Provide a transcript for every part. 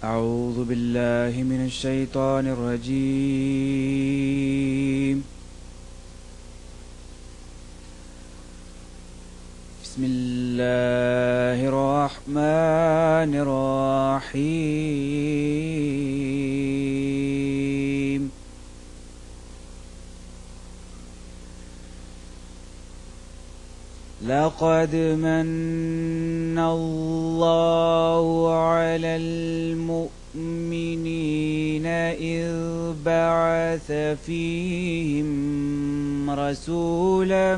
أعوذ بالله من الشيطان الرجيم. بسم الله الرحمن الرحيم. لقد من الله على المؤمنين إذ بعث فيهم رسولا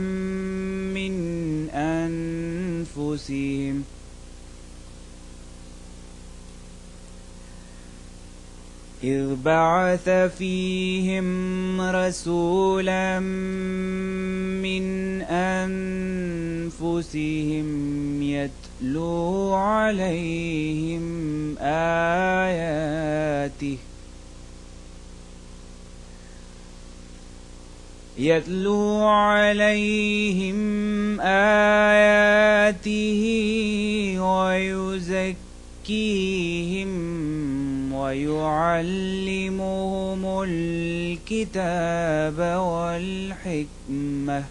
من أنفسهم يتلو عليهم آياته ويزكيهم ويعلمهم الكتاب والحكمة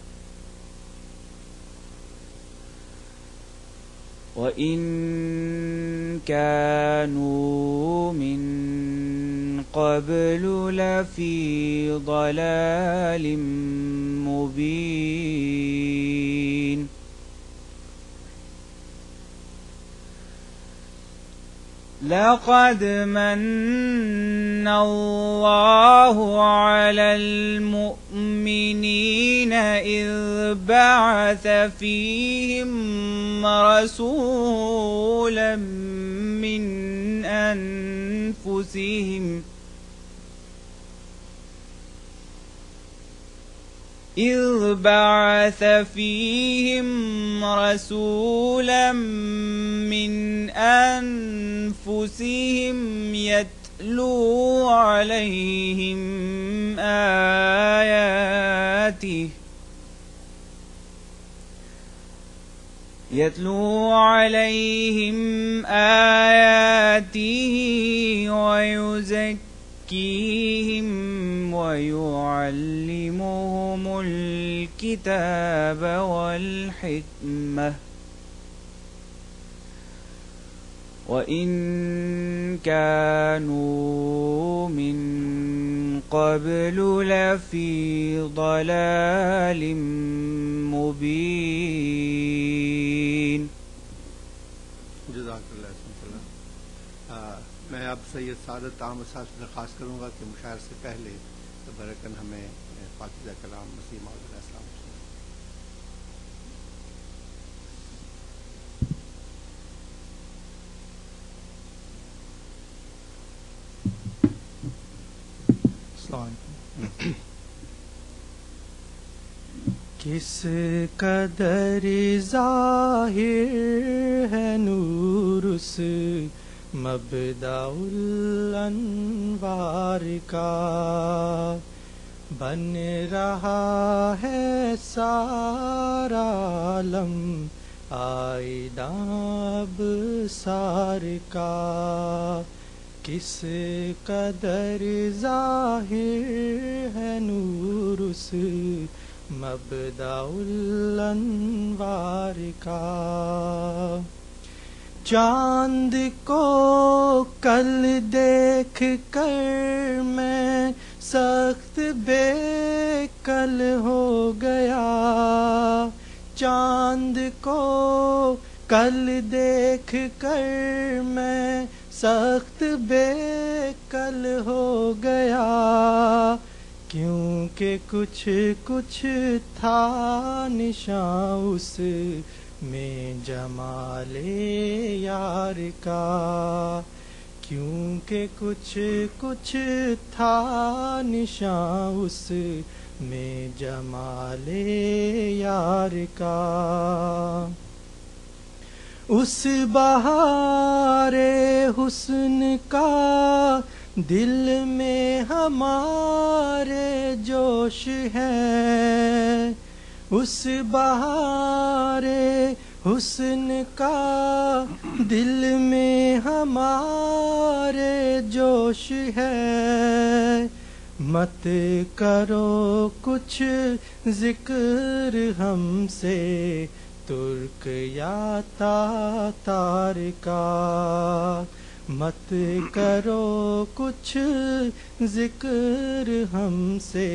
وإن كانوا من قبل لفي ضلال مبين. لقد من الله على المؤمنين إذ بعث فيهم رسولا من أنفسهم يتلو عليهم آياته ويزكيهم ويعلمهم الكتاب والحكمة وإن كانوا من قبل لفي ضلال مبين. جزاک اللہ. میں اب سید سعادت احمد صاحب سے درخواست کروں گا کہ مشاعر سے پہلے برکن ہمیں پاکیزہ کلام مسیح موعود علیہ السلام کس قدر ظاہر ہے نور اس مبدأ الانوار کا، بن رہا ہے سارا عالم آئیداں ابصار کا. کس قدر ظاہر ہے نور اس مبدأ الانوار کا. چاند کو کل دیکھ کر میں سخت بے کل ہو گیا. چاند کو کل دیکھ کر میں سخت بے کل ہو گیا. کیونکہ کچھ کچھ تھا نشاں اس میں جمال یار کا. کیونکہ کچھ کچھ تھا نشاں اس میں جمال یار کا. اس بہار حسن کا دل میں ہمارے جوش ہے. اس بہار حسن کا دل میں ہمارے جوش ہے، مت کرو کچھ ذکر ہم سے ترک یا تاتار کا، مت کرو کچھ ذکر ہم سے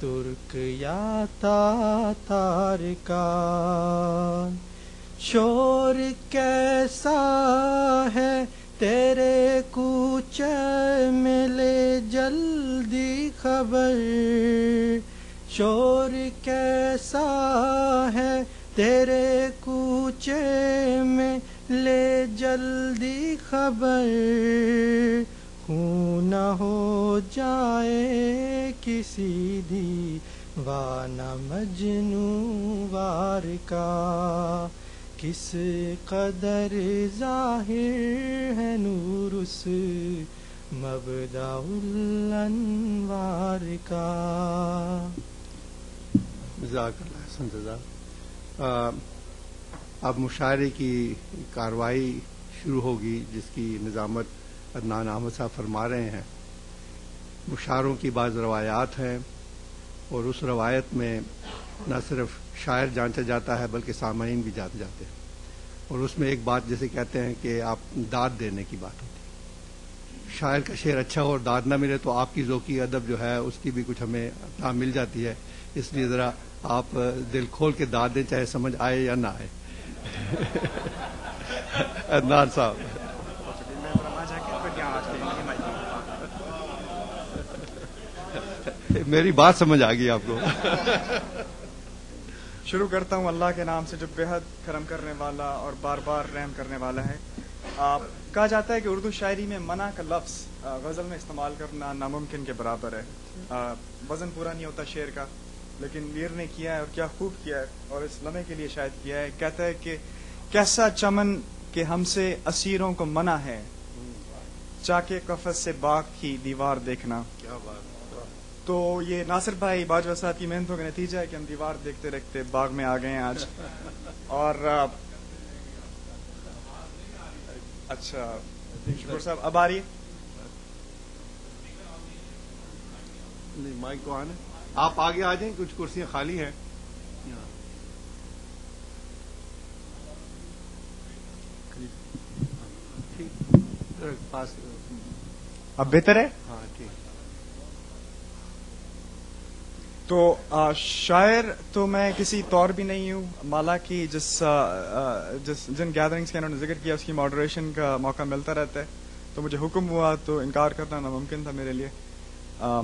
ترک یا تاتار کا۔ شور کیسا ہے تیرے کوچے میں، لے جلدی خبر، شور کیسا ہے تیرے کوچے میں، لے جلدی خبر، خون نہ ہو جائے کسی دیوانہ مجنوں وار کا، کس قدر ظاہر ہے نور اس مبدأ الانوار کا۔ جزاک اللہ حسن جزاک۔ اب مشاعرے کی کارروائی شروع ہوگی جس کی نظامت عدنان احمد صاحب فرما رہے ہیں۔ مشاعروں کی بعض روایات ہیں اور اس روایت میں نہ صرف شاعر جانچا جاتا ہے بلکہ سامعین بھی جانتے جاتے ہیں، اور اس میں ایک بات جیسے کہتے ہیں کہ آپ داد دینے کی بات ہوتی ہے۔ شاعر کا شعر اچھا ہو اور داد نہ ملے تو آپ کی ذوقی ادب جو ہے اس کی بھی کچھ ہمیں عطا مل جاتی ہے، اس لیے ذرا آپ دل کھول کے داد دیں چاہے سمجھ آئے یا نہ آئے۔ عدنان صاحب میری بات سمجھ آ گئی آپ کو؟ شروع کرتا ہوں اللہ کے نام سے جو بےحد کرم کرنے والا اور بار بار رحم کرنے والا ہے۔ کہا جاتا ہے کہ اردو شاعری میں منع کا لفظ غزل میں استعمال کرنا ناممکن کے برابر ہے۔ وزن پورا نہیں ہوتا شعر کا، لیکن میر نے کیا ہے اور کیا خوب کیا ہے، اور اس لمحے کے لیے شاید کیا ہے۔ کہتا ہے کہ کیسا چمن کہ ہم سے اسیروں کو منع ہے، چاکے قفس سے باغ کی دیوار دیکھنا۔ کیا بات۔ تو یہ ناصر بھائی باجوہ صاحب کی محنتوں کا نتیجہ ہے کہ ہم دیوار دیکھتے دیکھتے باغ میں آ گئے ہیں آج۔ اور اچھا شکر صاحب اب آ رہی ہے؟ نہیں مائک تو آنے، آپ آگے آ جائیں، کچھ کرسیاں خالی ہیں۔ اب بہتر ہے؟ ہاں ٹھیک۔ تو شاعر تو میں کسی طور بھی نہیں ہوں، مالا کی جن گیدرنگز کا انہوں نے ذکر کیا اس کی ماڈریشن کا موقع ملتا رہتا ہے، تو مجھے حکم ہوا تو انکار کرنا ناممکن تھا میرے لیے۔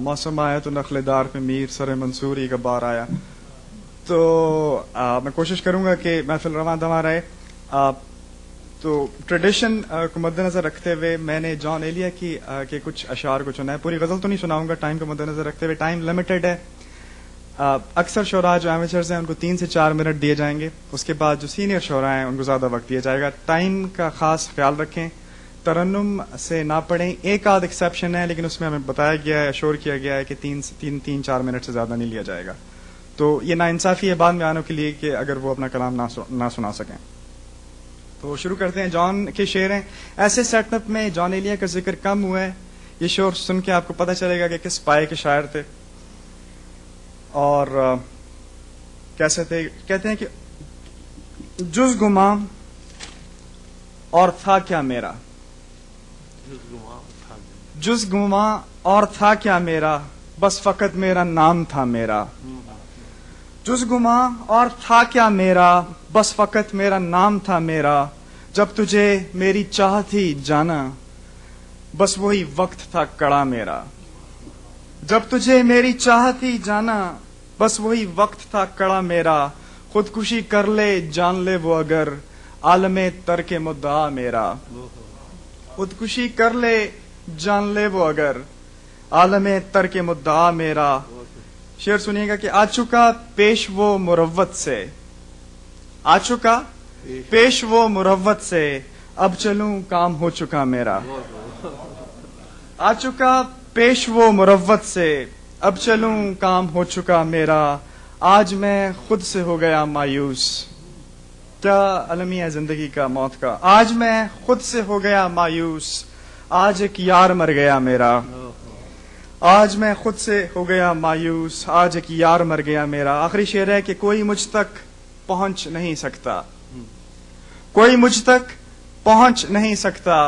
موسم آیا تو نخل دار پہ میر سر منصوری کا بار آیا، تو میں کوشش کروں گا کہ محفل رواں دواں رہے۔ تو ٹریڈیشن کو مد نظر رکھتے ہوئے میں نے جان ایلیا کی کے کچھ اشعار کو چنا ہے۔ پوری غزل تو نہیں سناؤں گا ٹائم کو مد نظر رکھتے ہوئے، ٹائم لمیٹڈ ہے۔ اکثر شعراء جو ایمیچرز ہیں ان کو 3 سے 4 منٹ دیے جائیں گے، اس کے بعد جو سینئر شعراء ہیں ان کو زیادہ وقت دیا جائے گا۔ ٹائم کا خاص خیال رکھیں، ترنم سے نہ پڑھیں۔ ایک آدھ ایکسیپشن ہے لیکن اس میں ہمیں بتایا گیا ہے، اشور کیا گیا ہے کہ 3-4 منٹ سے زیادہ نہیں لیا جائے گا۔ تو یہ ناانصافی ہے بعد میں آنے کے لیے کہ اگر وہ اپنا کلام نہ سنا سکیں۔ تو شروع کرتے ہیں۔ جان کے شعر ہیں۔ ایسے سیٹ اپ میں جان ایلیا کا ذکر کم ہوا ہے، یہ شعر سن کے آپ کو پتہ چلے گا کہ کس پائے کے شاعر تھے اور کیسے تھے۔ کہتے ہیں کہ جز گماں اور تھا کیا میرا، جز گماں اور تھا کیا میرا، بس فقط میرا نام تھا میرا۔ جز گماں اور تھا کیا میرا، بس فقط میرا نام تھا میرا، جب تجھے میری چاہ تھی جانا، بس وہی وقت تھا کڑا میرا۔ جب تجھے میری چاہ تھی جانا، بس وہی وقت تھا کڑا میرا، خودکشی کر لے جان لے وہ اگر، عالم ترک مدعا میرا۔ خودکشی کر لے جان لے وہ اگر، عالم ترک مدعا میرا۔ شعر سنیے گا کہ آ چکا پیش وہ مروت سے، آ چکا پیش وہ مروت سے، اب چلوں کام ہو چکا میرا۔ آ چکا پیش وہ مروت سے، اب چلوں کام ہو چکا میرا، آج میں خود سے ہو گیا مایوس، کیا المی ہے زندگی کا موت کا. آج میں خود سے ہو گیا مایوس, آج ایک یار مر گیا میرا. آج میں خود سے ہو گیا مایوس, آج ایک یار مر گیا میرا. آخری شعر ہے کہ کوئی مجھ تک پہنچ نہیں سکتا, کوئی مجھ تک پہنچ نہیں سکتا,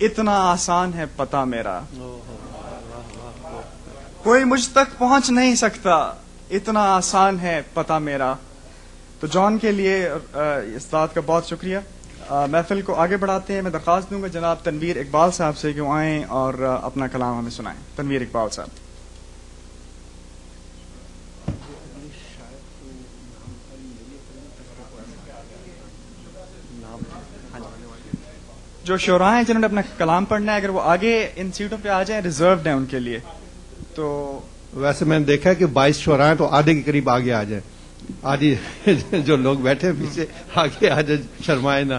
اتنا آسان ہے پتہ میرا. کوئی مجھ تک پہنچ نہیں سکتا, اتنا آسان ہے پتہ میرا. تو جان کے لیے اس بات کا بہت شکریہ. محفل کو آگے بڑھاتے ہیں. میں درخواست دوں گا جناب تنویر اقبال صاحب سے کہ وہ آئیں اور اپنا کلام ہمیں سنائیں. تنویر اقبال صاحب. جو شعراء ہیں جنہوں نے اپنا کلام پڑھنا ہے, اگر وہ آگے ان سیٹوں پہ آ جائیں, ریزروڈ ہیں ان کے لیے. تو ویسے میں نے دیکھا کہ 22 شعراء ہیں, تو آدھے کے قریب آگے آ جائیں. آدھی جو لوگ بیٹھے ہیں پیچھے آگے آ جائیں, شرمائے نہ.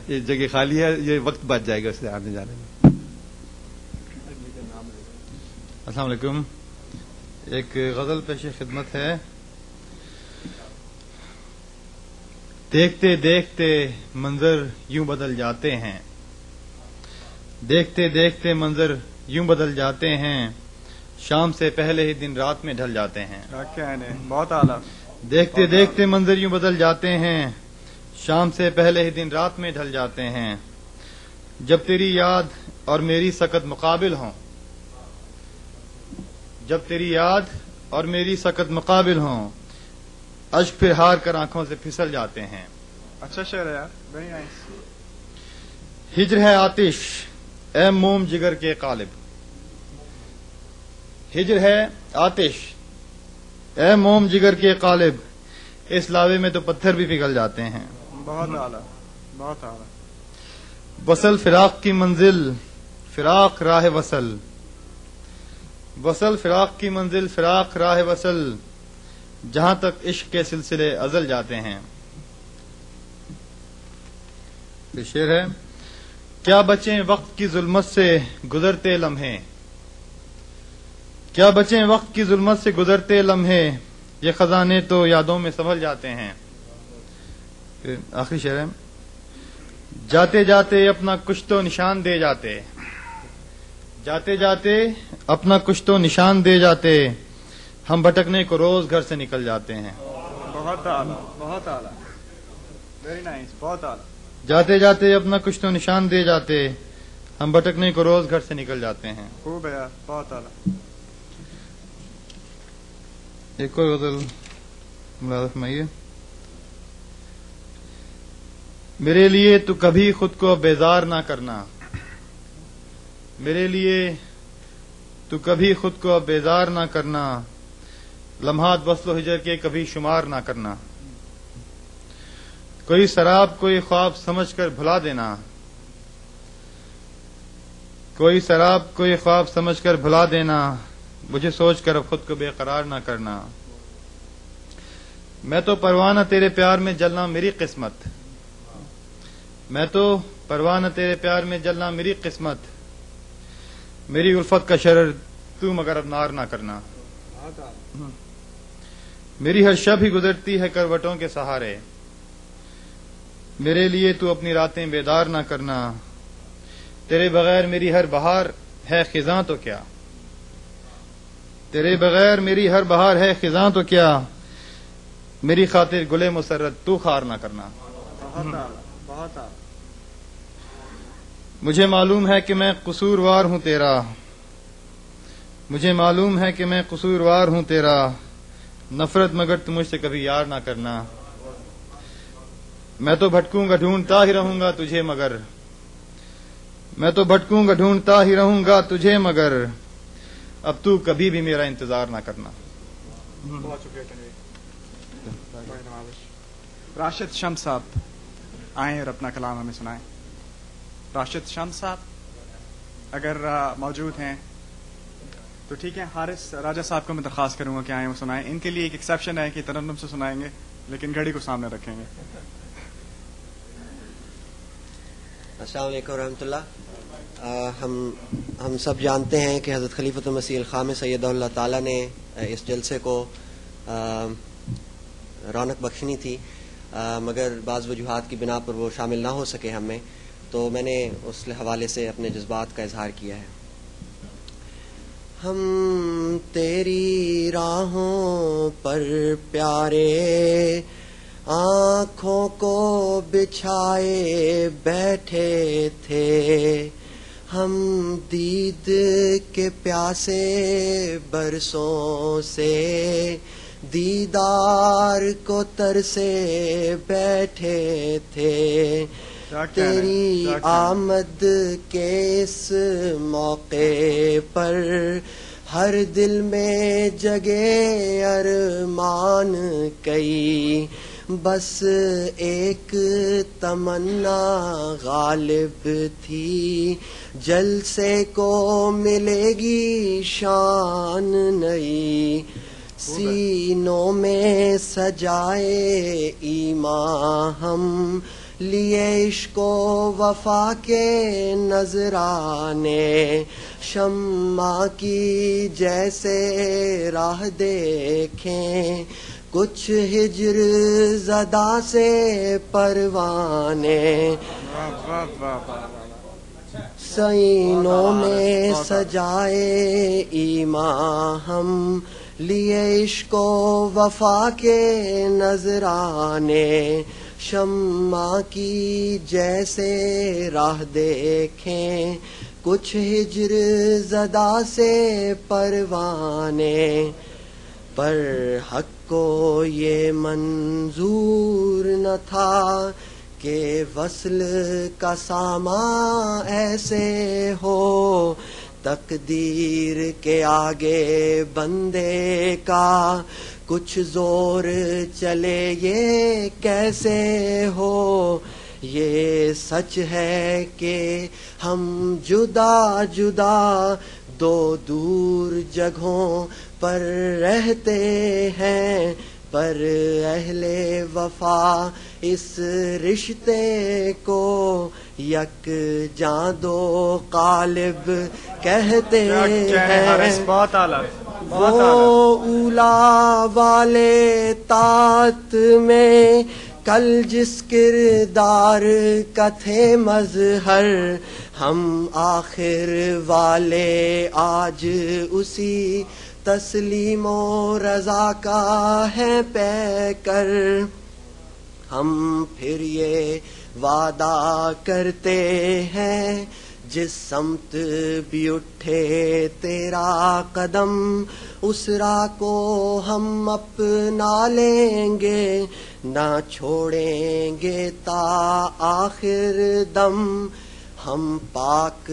یہ جگہ خالی ہے, یہ وقت بچ جائے گا اس سے آنے جانے میں. السلام علیکم. ایک غزل پیش خدمت ہے. دیکھتے دیکھتے منظر یوں بدل جاتے ہیں, دیکھتے دیکھتے منظر یوں بدل جاتے ہیں, شام سے پہلے ہی دن رات میں ڈھل جاتے ہیں. بہت اعلیٰ. دیکھتے دیکھتے منظر یوں بدل جاتے ہیں, شام سے پہلے ہی دن رات میں ڈھل جاتے ہیں. جب تیری یاد اور میری سکت مقابل ہوں, جب تیری یاد اور میری سکت مقابل ہوں, اشک پھر ہار کر آنکھوں سے پھسل جاتے ہیں. اچھا شعر ہے یار, ویری نائس. ہجر ہے آتش اے موم جگر کے قالب, ہجر ہے آتش اے موم جگر کے قالب, اس لاوے میں تو پتھر بھی پگھل جاتے ہیں. بہت اعلیٰ, بہت اعلیٰ. وصل فراق کی منزل فراق راہ وصل, وصل فراق کی منزل فراق راہ وصل, جہاں تک عشق کے سلسلے ازل جاتے ہیں. یہ شعر ہے. کیا بچیں وقت کی ظلمت سے گزرتے لمحے, کیا بچیں وقت کی ظلمت سے گزرتے لمحے, یہ خزانے تو یادوں میں سنبھل جاتے ہیں. پھر آخری شعر ہے. جاتے جاتے اپنا کچھ تو نشان دے جاتے, جاتے جاتے اپنا کچھ تو نشان دے جاتے, ہم بھٹکنے کو روز گھر سے نکل جاتے ہیں. بہت اعلیٰ, بہت اعلیٰ, ویری نائس, بہت اعلیٰ. جاتے جاتے اپنا کچھ تو نشان دے جاتے, ہم بھٹکنے کو روز گھر سے نکل جاتے ہیں. خوب ہے یار, بہت اعلیٰ. ایک اور غزل ملازم فرمائیے. میرے لیے تو کبھی خود کو بیزار نہ کرنا, میرے لیے تو کبھی خود کو بیزار نہ کرنا, لمحات وصل و ہجر کے کبھی شمار نہ کرنا. کوئی سراب کوئی خواب سمجھ کر بھلا دینا, کوئی سراب کوئی خواب سمجھ کر بھلا دینا, مجھے سوچ کر اب خود کو بے قرار نہ کرنا. میں تو پروانہ تیرے پیار میں جلنا میری قسمت, میں تو پروانہ تیرے پیار میں جلنا میری قسمت, میری الفت کا شرر تو مگر اب نار نہ کرنا. میری ہر شب ہی گزرتی ہے کروٹوں کے سہارے, میرے لیے تو اپنی راتیں بیدار نہ کرنا. تیرے بغیر میری ہر بہار ہے خزاں تو کیا, تیرے بغیر میری ہر بہار ہے خزاں تو کیا, میری خاطر گلے مسرت تو خار نہ کرنا. بہت اعلیٰ. مجھے معلوم ہے کہ میں قصوروار ہوں تیرا, مجھے معلوم ہے کہ میں قصوروار ہوں تیرا, نفرت مگر تم مجھ سے کبھی یار نہ کرنا. میں تو بھٹکوں گا ڈھونڈتا ہی رہوں گا تجھے مگر, میں تو بھٹکوں گا ڈھونڈتا ہی رہوں گا تجھے مگر, اب تو کبھی بھی میرا انتظار نہ کرنا. بہت شکریہ. راشد شمس صاحب آئیں اور اپنا کلام ہمیں سنائیں. راشد شمس صاحب اگر موجود ہیں تو ٹھیک ہے. حارث راجہ صاحب کو میں درخواست کروں گا کہ آئیں وہ سنائیں. ان کے لیے ایک ایکسیپشن ہے کہ ترنم سے سنائیں گے لیکن گھڑی کو سامنے رکھیں گے. السلام علیکم ورحمۃ اللہ. ہم سب جانتے ہیں کہ حضرت خلیفۃ المسیح الخامس سید اللہ تعالیٰ نے اس جلسے کو رونق بخشنی تھی, مگر بعض وجوہات کی بنا پر وہ شامل نہ ہو سکے ہم میں، تو میں نے اس حوالے سے اپنے جذبات کا اظہار کیا ہے۔ ہم تیری راہوں پر پیارے آنکھوں کو بچھائے بیٹھے تھے، ہم دید کے پیاسے برسوں سے دیدار کو ترسے بیٹھے تھے، تیری آمد کے اس موقع پر ہر دل میں جگے ارمان کئی، بس ایک تمنا غالب تھی، جلسے کو ملے گی شان نئی، سینوں میں سجائے ایمان ہم لیے عشق و وفا کے نذرانے، شمع کی جیسے راہ دیکھیں کچھ ہجر زدہ سے پروانے، سینوں میں سجائے ایمان ہم لیے عشق و وفا کے نذرانے، شمع کی جیسے راہ دیکھیں کچھ ہجر زدہ سے پروانے، پر حق کو یہ منظور نہ تھا کہ وصل کا سامان ایسے ہو، تقدیر کے آگے بندے کا کچھ زور چلے یہ کیسے ہو، یہ سچ ہے کہ ہم جدا جدا دو دور جگہوں پر رہتے ہیں، پر اہل وفا اس رشتے کو یک جاں دو قالب کہتے ہیں، بہت اعلیٰ، وہ اولا والے طاعت میں کل جس کردار کا تھے مظہر، ہم آخر والے آج اسی تسلیم و رضا کا ہے پیکر، ہم پھر یہ وعدہ کرتے ہیں جس سمت بھی اٹھے تیرا قدم اس راہ کو ہم اپنا لیں گے، نہ چھوڑیں گے تا آخر دم، ہم پاک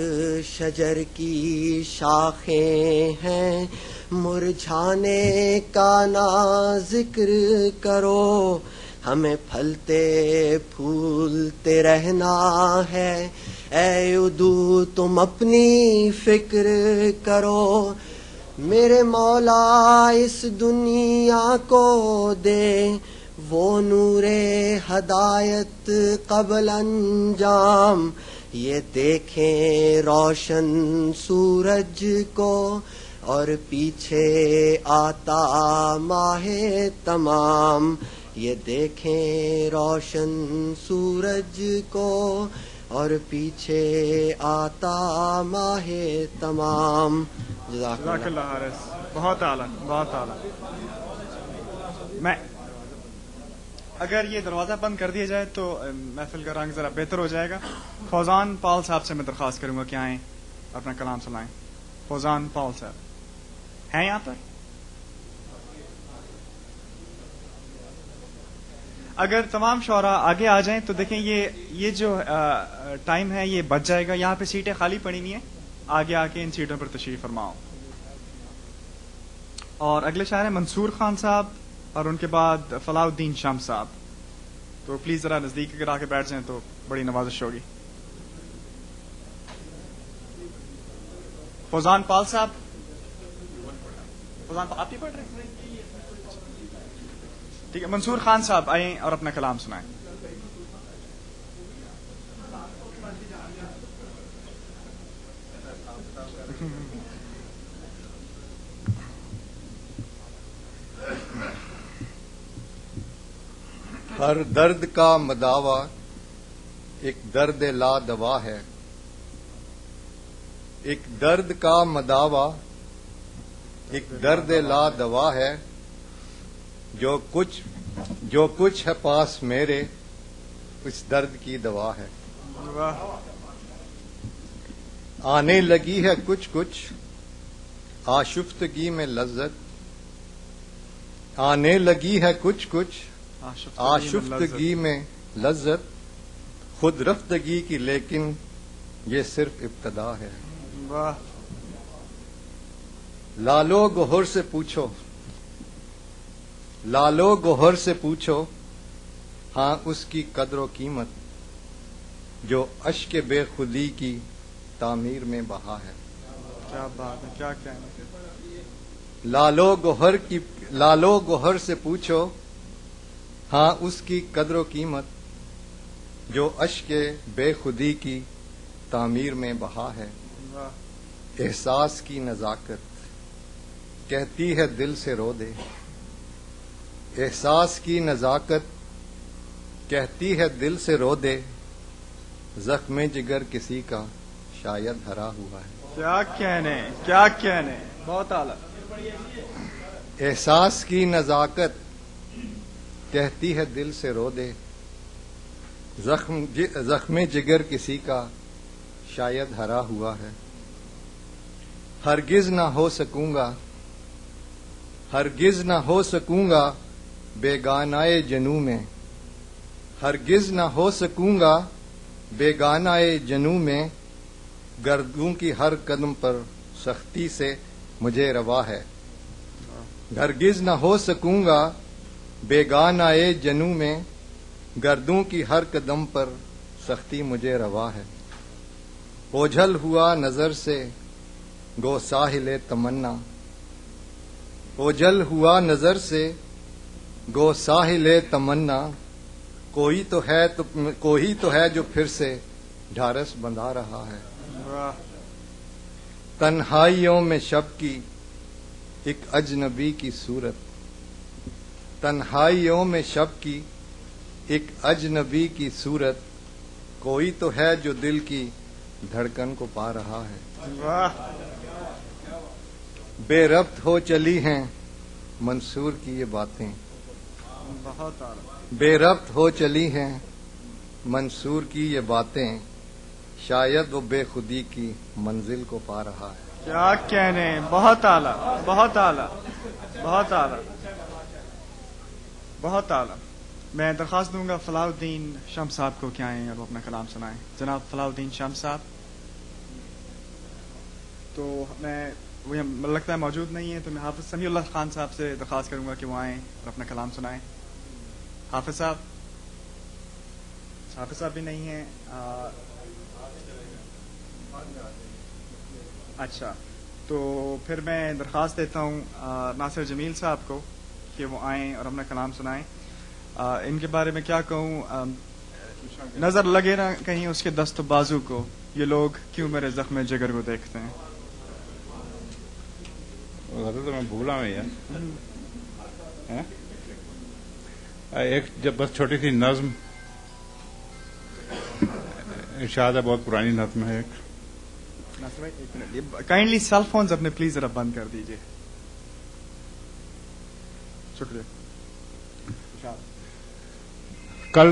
شجر کی شاخیں ہیں، مرجھانے کا نہ ذکر کرو، ہمیں پھلتے پھولتے رہنا ہے، اے عدو تم اپنی فکر کرو، میرے مولا اس دنیا کو دے وہ نور ہدایت قبل انجام، یہ دیکھیں روشن سورج کو اور پیچھے آتا ماہ تمام، یہ دیکھیں روشن سورج کو اور پیچھے آتا ماہ تمام۔ جزاک اللہ حارث، بہت اعلیٰ، بہت اعلیٰ۔ میں اگر یہ دروازہ بند کر دیا جائے تو محفل کا رنگ ذرا بہتر ہو جائے گا۔ فوزان پال صاحب سے میں درخواست کروں گا کہ آئیں اپنا کلام سنائیں۔ فوزان پال صاحب ہیں یہاں پر؟ اگر تمام شعراء آگے آ جائیں تو دیکھیں یہ جو ٹائم ہے یہ بچ جائے گا، یہاں پہ سیٹیں خالی پڑی نہیں ہیں، آگے آ کے ان سیٹوں پر تشریف فرماؤ۔ اور اگلے شاعر ہیں منصور خان صاحب اور ان کے بعد فلاح الدین شام صاحب، تو پلیز ذرا نزدیک اگر آ کے بیٹھ جائیں تو بڑی نوازش ہوگی۔ فوزان پال صاحب، فوزان آپ ہی پڑھ رہے ہیں؟ ٹھیک ہے، منصور خان صاحب آئیں اور اپنا کلام سنائیں۔ ہر درد کا مداوا ایک درد لا دوا ہے. ایک درد کا مداوا ایک درد لا دوا ہے. جو کچھ ہے پاس میرے اس درد کی دوا ہے. آنے لگی ہے کچھ آشفتگی میں لذت. آنے لگی ہے کچھ آشفتگی میں لذت. خود رفتگی کی لیکن یہ صرف ابتدا ہے. لالو گوہر سے پوچھو لالو گوہر سے پوچھو ہاں اس کی قدر و قیمت جو اشک بے خودی کی تعمیر میں بہا ہے. کیا بات ہے, کیا کہنا. لالو گوہر سے پوچھو ہاں اس کی قدر و قیمت جو اشک بے خودی کی تعمیر میں بہا ہے. احساس کی نزاکت کہتی ہے دل سے رو دے. احساس کی نزاکت کہتی ہے دل سے رو دے. زخم جگر کسی کا شاید ہرا ہوا ہے. کیا کہنے بہت اعلیٰ. احساس کی نزاکت کہتی ہے دل سے رو دے. زخم جگر کسی کا شاید ہرا ہوا ہے. ہرگز نہ ہو سکوں گا بیگانائے جنوں میں. ہرگز نہ ہو سکوں گا بیگانائے جنوں میں. گردوں کی ہر قدم پر سختی سے مجھے روا ہے. ہرگز نہ ہو سکوں گا بیگانائے جنوں میں. گردوں کی ہر قدم پر سختی مجھے روا ہے. اوجھل ہوا نظر سے گو ساحل تمنا. اوجھل ہوا نظر سے گو ساحل تمنا. کوئی تو ہے جو پھر سے ڈھارس بندھا رہا ہے. تنہائیوں میں شب کی ایک اجنبی کی صورت. تنہائیوں میں شب کی ایک اجنبی کی صورت. کوئی تو ہے جو دل کی دھڑکن کو پا رہا ہے. بے ربط ہو چلی ہیں منصور کی یہ باتیں. بے ربط ہو چلی ہیں منصور کی یہ باتیں. شاید وہ بے خودی کی منزل کو پا رہا ہے. کیا کہنے, بہت اعلیٰ بہت اعلیٰ بہت اعلیٰ بہت اعلیٰ. میں درخواست دوں گا فلاح الدین شمس صاحب کو کہ آئیں اور وہ اپنا کلام سنائیں. جناب فلاح الدین شمس صاحب. تو وہ لگتا ہے موجود نہیں ہے, تو میں حافظ سمیع اللہ خان صاحب سے درخواست کروں گا کہ وہ آئیں اور اپنا کلام سنائیں. حافظ صاحب بھی نہیں ہیں. اچھا, تو پھر میں درخواست دیتا ہوں ناصر جمیل صاحب کو کہ وہ آئیں اور اپنا کلام سنائیں. ان کے بارے میں کیا کہوں, نظر لگے نا کہیں اس کے دست و بازو کو, یہ لوگ کیوں میرے زخم جگر کو دیکھتے ہیں. تو میں بھولا میں یار ایک جب بس چھوٹی سی نظم ارشاد ہے, بہت پرانی نظم ہے ایک. ناصر بھائی ایک منٹ, کائنڈلی سیل فونز اپنے پلیز ذرا بند کر دیجیے. شکریہ. کل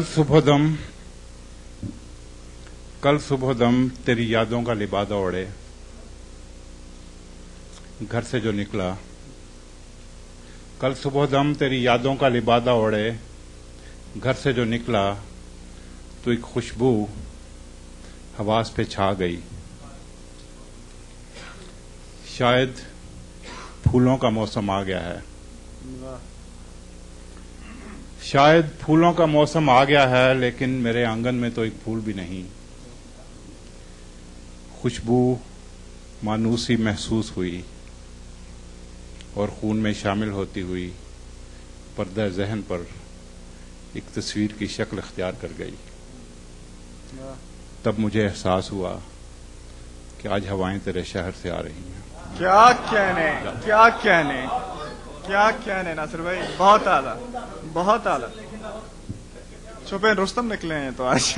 صبح دم تیری یادوں کا لبادہ اوڑھے. گھر سے جو نکلا کل صبح دم تیری یادوں کا لبادہ اوڑھے. گھر سے جو نکلا تو ایک خوشبو حواس پہ چھا گئی. شاید پھولوں کا موسم آ گیا ہے. شاید پھولوں کا موسم آ گیا ہے, لیکن میرے آنگن میں تو ایک پھول بھی نہیں. خوشبو مانوسی محسوس ہوئی اور خون میں شامل ہوتی ہوئی پردہ ذہن پر ایک تصویر کی شکل اختیار کر گئی. تب مجھے احساس ہوا کہ آج ہوائیں تیرے شہر سے آ رہی ہیں. کیا کہنے ناصر بھائی, بہت اعلیٰ بہت اعلیٰ. شوپین رستم نکلے ہیں تو آج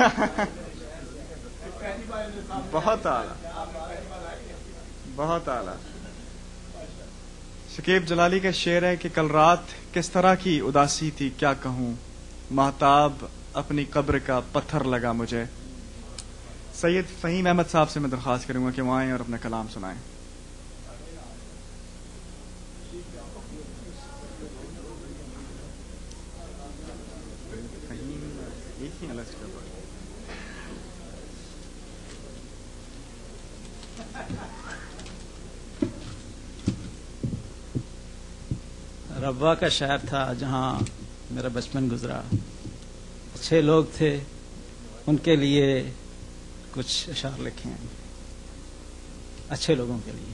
بہت اعلیٰ، بہت اعلیٰ. شکیب جلالی کا شعر ہے کہ کل رات کس طرح کی اداسی تھی کیا کہوں، مہتاب اپنی قبر کا پتھر لگا مجھے. سید فہیم احمد صاحب سے میں درخواست کروں گا کہ وہ آئیں اور اپنا کلام سنائیں. ربا کا شہر تھا جہاں میرا بچپن گزرا، اچھے لوگ تھے ان کے لیے کچھ اشعار لکھے ہیں. اچھے لوگوں کے لیے.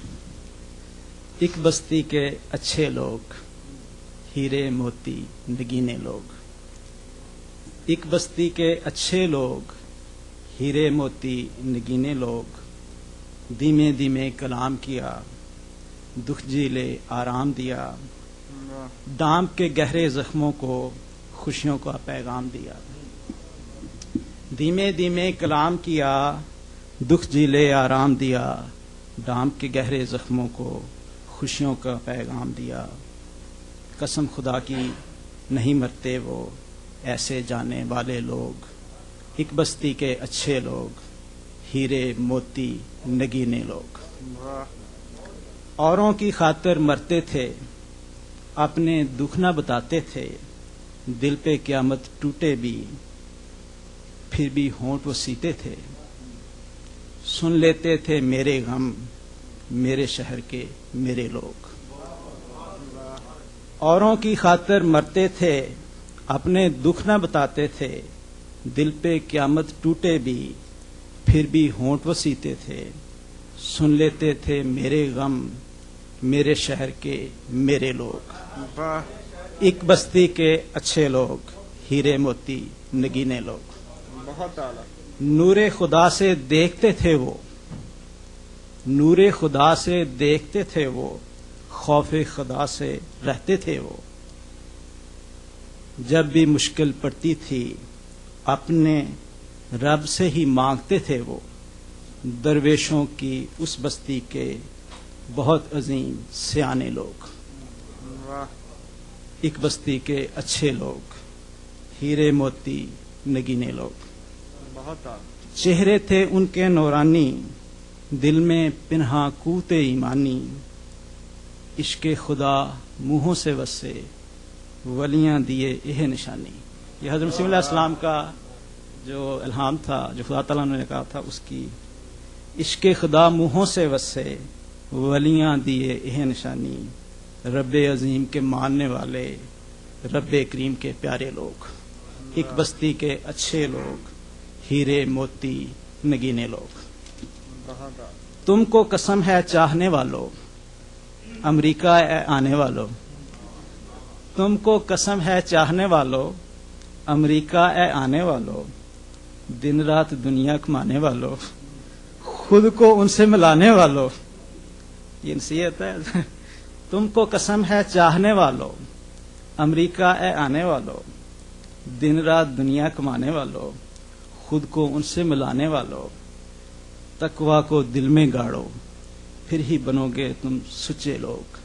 ایک بستی کے اچھے لوگ، ہیرے موتی نگینے لوگ. ایک بستی کے اچھے لوگ، ہیرے موتی نگینے لوگ. دھیمے دھیمے کلام کیا، دکھ جیلے آرام دیا. ڈانپ کے گہرے زخموں کو خوشیوں کا پیغام دیا. دھیمے دھیمے کلام کیا، دکھ جیلے آرام دیا. ڈانپ کے گہرے زخموں کو خوشیوں کا پیغام دیا. قسم خدا کی نہیں مرتے وہ ایسے جانے والے لوگ. ایک بستی کے اچھے لوگ، ہیرے موتی نگینے لوگ. اوروں کی خاطر مرتے تھے، اپنے دکھ نہ بتاتے تھے. دل پہ قیامت ٹوٹے بھی پھر بھی ہونٹ وہ سیتے تھے. سن لیتے تھے میرے غم، میرے شہر کے میرے لوگ. اوروں کی خاطر مرتے تھے، اپنے دکھ نہ بتاتے تھے. دل پہ قیامت ٹوٹے بھی پھر بھی ہونٹ وہ سیتے تھے. سن لیتے تھے میرے غم، میرے شہر کے میرے لوگ. ایک بستی کے اچھے لوگ، ہیرے موتی نگینے لوگ. بہت اعلیٰ. نور خدا سے دیکھتے تھے وہ، نور خدا سے دیکھتے تھے وہ. خوف خدا سے رہتے تھے وہ. جب بھی مشکل پڑتی تھی اپنے رب سے ہی مانگتے تھے وہ. درویشوں کی اس بستی کے بہت عظیم سیانے لوگ. ایک بستی کے اچھے لوگ، ہیرے موتی نگینے لوگ. چہرے تھے ان کے نورانی، دل میں پنہا قوت ایمانی. عشق خدا منہوں سے وسے، ولیاں دیے یہ نشانی. یہ حضرت مسیح علیہ السلام کا جو الہام تھا، جو خدا تعالیٰ نے کہا تھا، اس کی عشق خدا منہوں سے وسے، ولیاں دیے یہ نشانی. رب عظیم کے ماننے والے، رب کریم کے پیارے لوگ. ایک بستی کے اچھے لوگ، ہیرے موتی نگینے لوگ. تم کو قسم ہے چاہنے والوں، امریکہ اے آنے والوں. تم کو قسم ہے چاہنے والوں، امریکہ اے آنے والوں. دن رات دنیا کمانے والوں، خود کو ان سے ملانے والوں. یہ نصیحت ہے. تم کو قسم ہے چاہنے والوں، امریکہ اے آنے والوں. دن رات دنیا کمانے والوں، خود کو ان سے ملانے والوں. تقویٰ کو دل میں گاڑو، پھر ہی بنو گے تم سچے لوگ.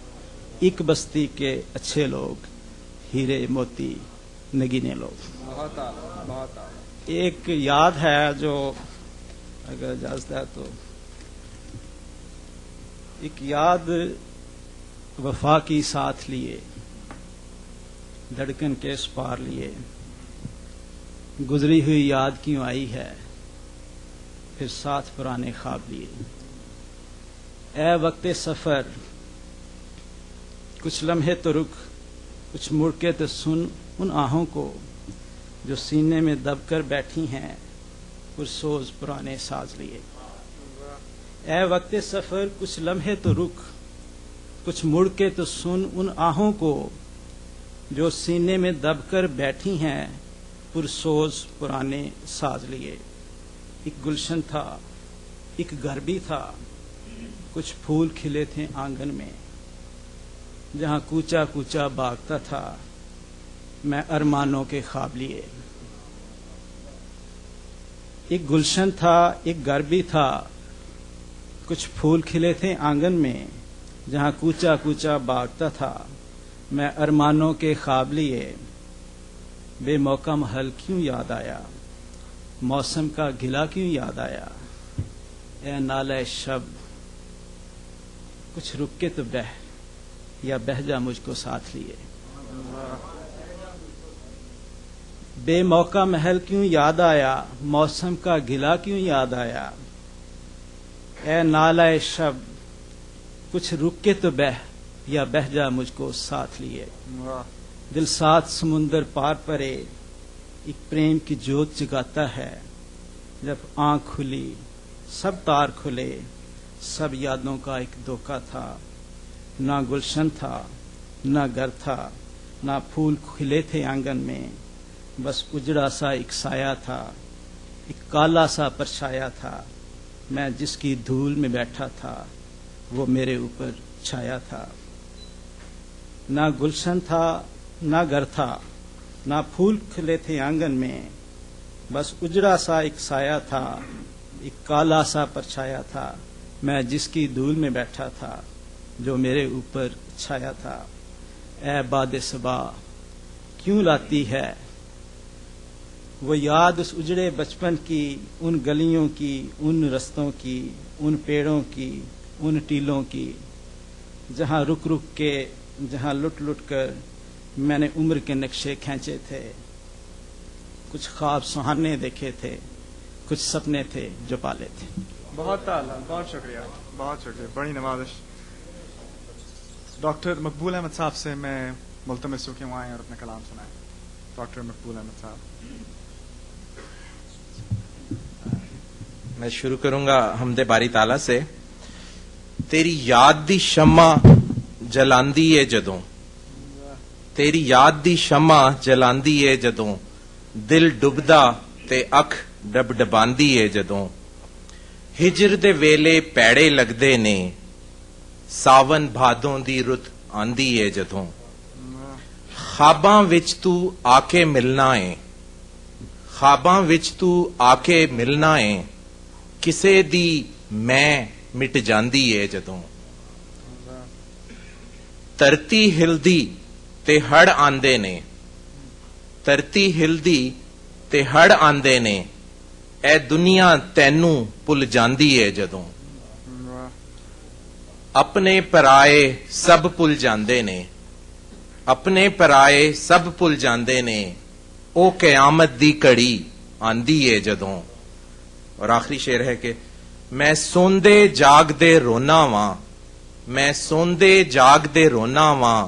ایک بستی کے اچھے لوگ، ہیرے موتی نگینے لوگ. ایک یاد ہے جو اگر اجازت ہے تو، ایک یاد وفا کی ساتھ لیے، دھڑکن کے اس پار لیے. گزری ہوئی یاد کیوں آئی ہے، پھر ساتھ پرانے خواب لیے. اے وقت سفر کچھ لمحے تو رک، کچھ مڑ کے تو سن ان آہوں کو جو سینے میں دب کر بیٹھی ہیں، پرسوز پرانے ساز لیے. اے وقت سفر کچھ لمحے تو رک، کچھ مڑ کے تو سن ان آہوں کو جو سینے میں دب کر بیٹھی ہیں، پرسوز پرانے ساز لیے. ایک گلشن تھا، ایک گھر بھی تھا، کچھ پھول کھلے تھے آنگن میں. جہاں کوچا کوچا باغتا تھا، میں ارمانوں کے خواب لیے. ایک گلشن تھا، ایک گھر بھی تھا، کچھ پھول کھلے تھے آنگن میں، جہاں کوچا کوچا باغتا تھا میں ارمانوں کے خواب لیے، بے موقع محل کیوں یاد آیا، موسم کا گلا کیوں یاد آیا، اے نالے شب کچھ رک کے تو بہ یا بہ جا مجھ کو ساتھ لیے، بے موقع محل کیوں یاد آیا، موسم کا گلا کیوں یاد آیا، اے نالے شب کچھ رک کے تو بہ یا بہ جا مجھ کو ساتھ لیے، دل سات سمندر پار پرے ایک پریم کی جوت جگاتا ہے، جب آنکھ کھلی سب تار کھلے، سب یادوں کا ایک دھوکہ تھا، نہ گلشن تھا نہ گھر تھا، نہ پھول کھلے تھے آنگن میں، بس اجڑا سا ایک سایہ تھا، ایک کالا سا پرچھایا تھا، میں جس کی دھول میں بیٹھا تھا وہ میرے اوپر چھایا تھا، نہ گلشن تھا نہ گھر تھا، نہ پھول کھلے تھے آنگن میں، بس اجڑا سا ایک سایہ تھا، ایک کالا سا پرچھایا تھا، میں جس کی دھول میں بیٹھا تھا جو میرے اوپر چھایا تھا، اے باد صبا کیوں لاتی ہے وہ یاد اس اجڑے بچپن کی، ان گلیوں کی، ان رستوں کی، ان پیڑوں کی، ان ٹیلوں کی، جہاں رک رک کے، جہاں لٹ لٹ کر میں نے عمر کے نقشے کھینچے تھے، کچھ خواب سہانے دیکھے تھے، کچھ سپنے تھے جو پالے تھے۔ بہت اعلیٰ، بہت شکریہ، بہت شکریہ، بڑی نوازش۔ ڈاکٹر مقبول احمد صاحب سے میں ملتمس ہوں کہ وہ آئیں اور اپنا کلام سنائیں۔ ڈاکٹر مقبول احمد صاحب۔ میں شروع کروں گا حمد باری تعالیٰ سے۔ تیری یاد دی شمع جلاندی ہے جدوں، تیری یاد دی شمع جلاندی ہے جدوں، دل ڈبدا تے اکھ ڈب ڈباندی ہے جدوں، ہجر دے ویلے پیڑے لگدے نے، ساون بھادوں دی رت آندی ہے جدوں، خواباں وچ تو آ کے ملنا ہے، خواباں وچ تو آ کے ملنا ہے، کسے دی میں مٹ جاندی ہے جدوں، ਧਰਤੀ ਹਿਲਦੀ ਤੇ ਹੜ ਆਂਦੇ ਨੇ, ਧਰਤੀ ਹਿਲਦੀ ਤੇ ਹੜ ਆਂਦੇ ਨੇ, ਇਹ ਦੁਨੀਆ ਤੈਨੂੰ ਭੁੱਲ ਜਾਂਦੀ ਏ ਜਦੋਂ, ਆਪਣੇ ਪਰਾਏ ਸਭ ਭੁੱਲ ਜਾਂਦੇ ਨੇ, ਆਪਣੇ ਪਰਾਏ ਸਭ ਭੁੱਲ ਜਾਂਦੇ ਨੇ, ਉਹ ਕਿਆਮਤ ਦੀ ਘੜੀ ਆਂਦੀ ਏ ਜਦੋਂ। اور آخری شعر ہے کہ میں سوندے جاگدے رونا واں، میں سوندے جاگدے رونا واں،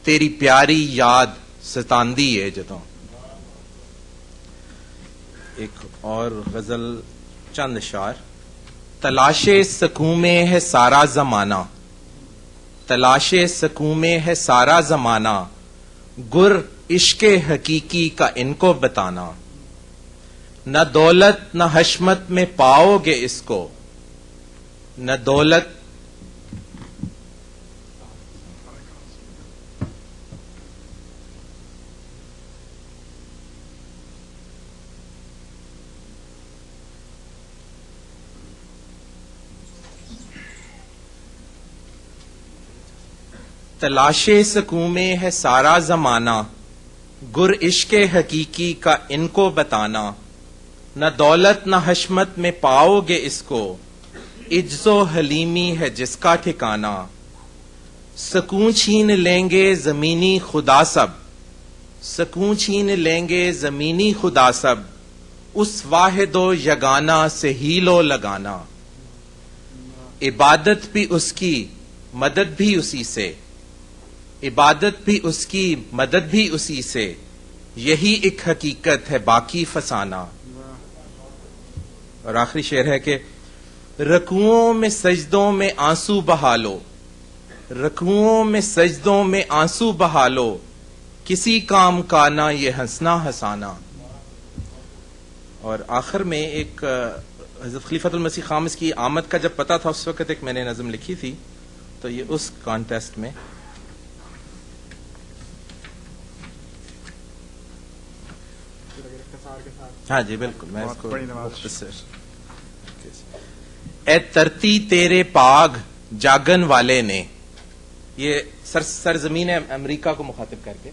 تیری پیاری یاد ستاندی ہے جدوں۔ ایک اور غزل چند اشعار۔ تلاش سکوں میں ہے سارا زمانہ، تلاش سکوں میں ہے سارا زمانہ، گر عشق حقیقی کا ان کو بتانا، نہ دولت نہ حشمت میں پاؤ گے اس کو، نہ دولت تلاش سکوں میں ہے سارا زمانہ، گر عشق حقیقی کا ان کو بتانا، نہ دولت نہ حشمت میں پاؤ گے اس کو، عجز و حلیمی ہے جس کا ٹھکانہ، سکون چھین لیں گے زمینی خدا سب، سکون چھین لیں گے زمینی خدا سب، اس واحد و یگانہ سے ہی لو لگانا، عبادت بھی اس کی مدد بھی اسی سے، عبادت بھی اس کی مدد بھی اسی سے، یہی ایک حقیقت ہے باقی فسانہ۔ اور آخری شعر ہے کہ رکوعوں میں سجدوں میں آنسو بہا لو، رکوعوں میں سجدوں میں آنسو بہا لو، کسی کام کا نہ یہ ہنسنا ہنسانا۔ اور آخر میں ایک حضرت خلیفۃ المسیح خامس کی آمد کا جب پتہ تھا اس وقت ایک میں نے نظم لکھی تھی، تو یہ اس کانٹیسٹ میں ہاں جی بالکل میں اس بہت کو بڑی نماز. مختصر. اے ترتی تیرے پاگ جاگن والے نے، یہ سرزمین امریکہ کو مخاطب کر کے،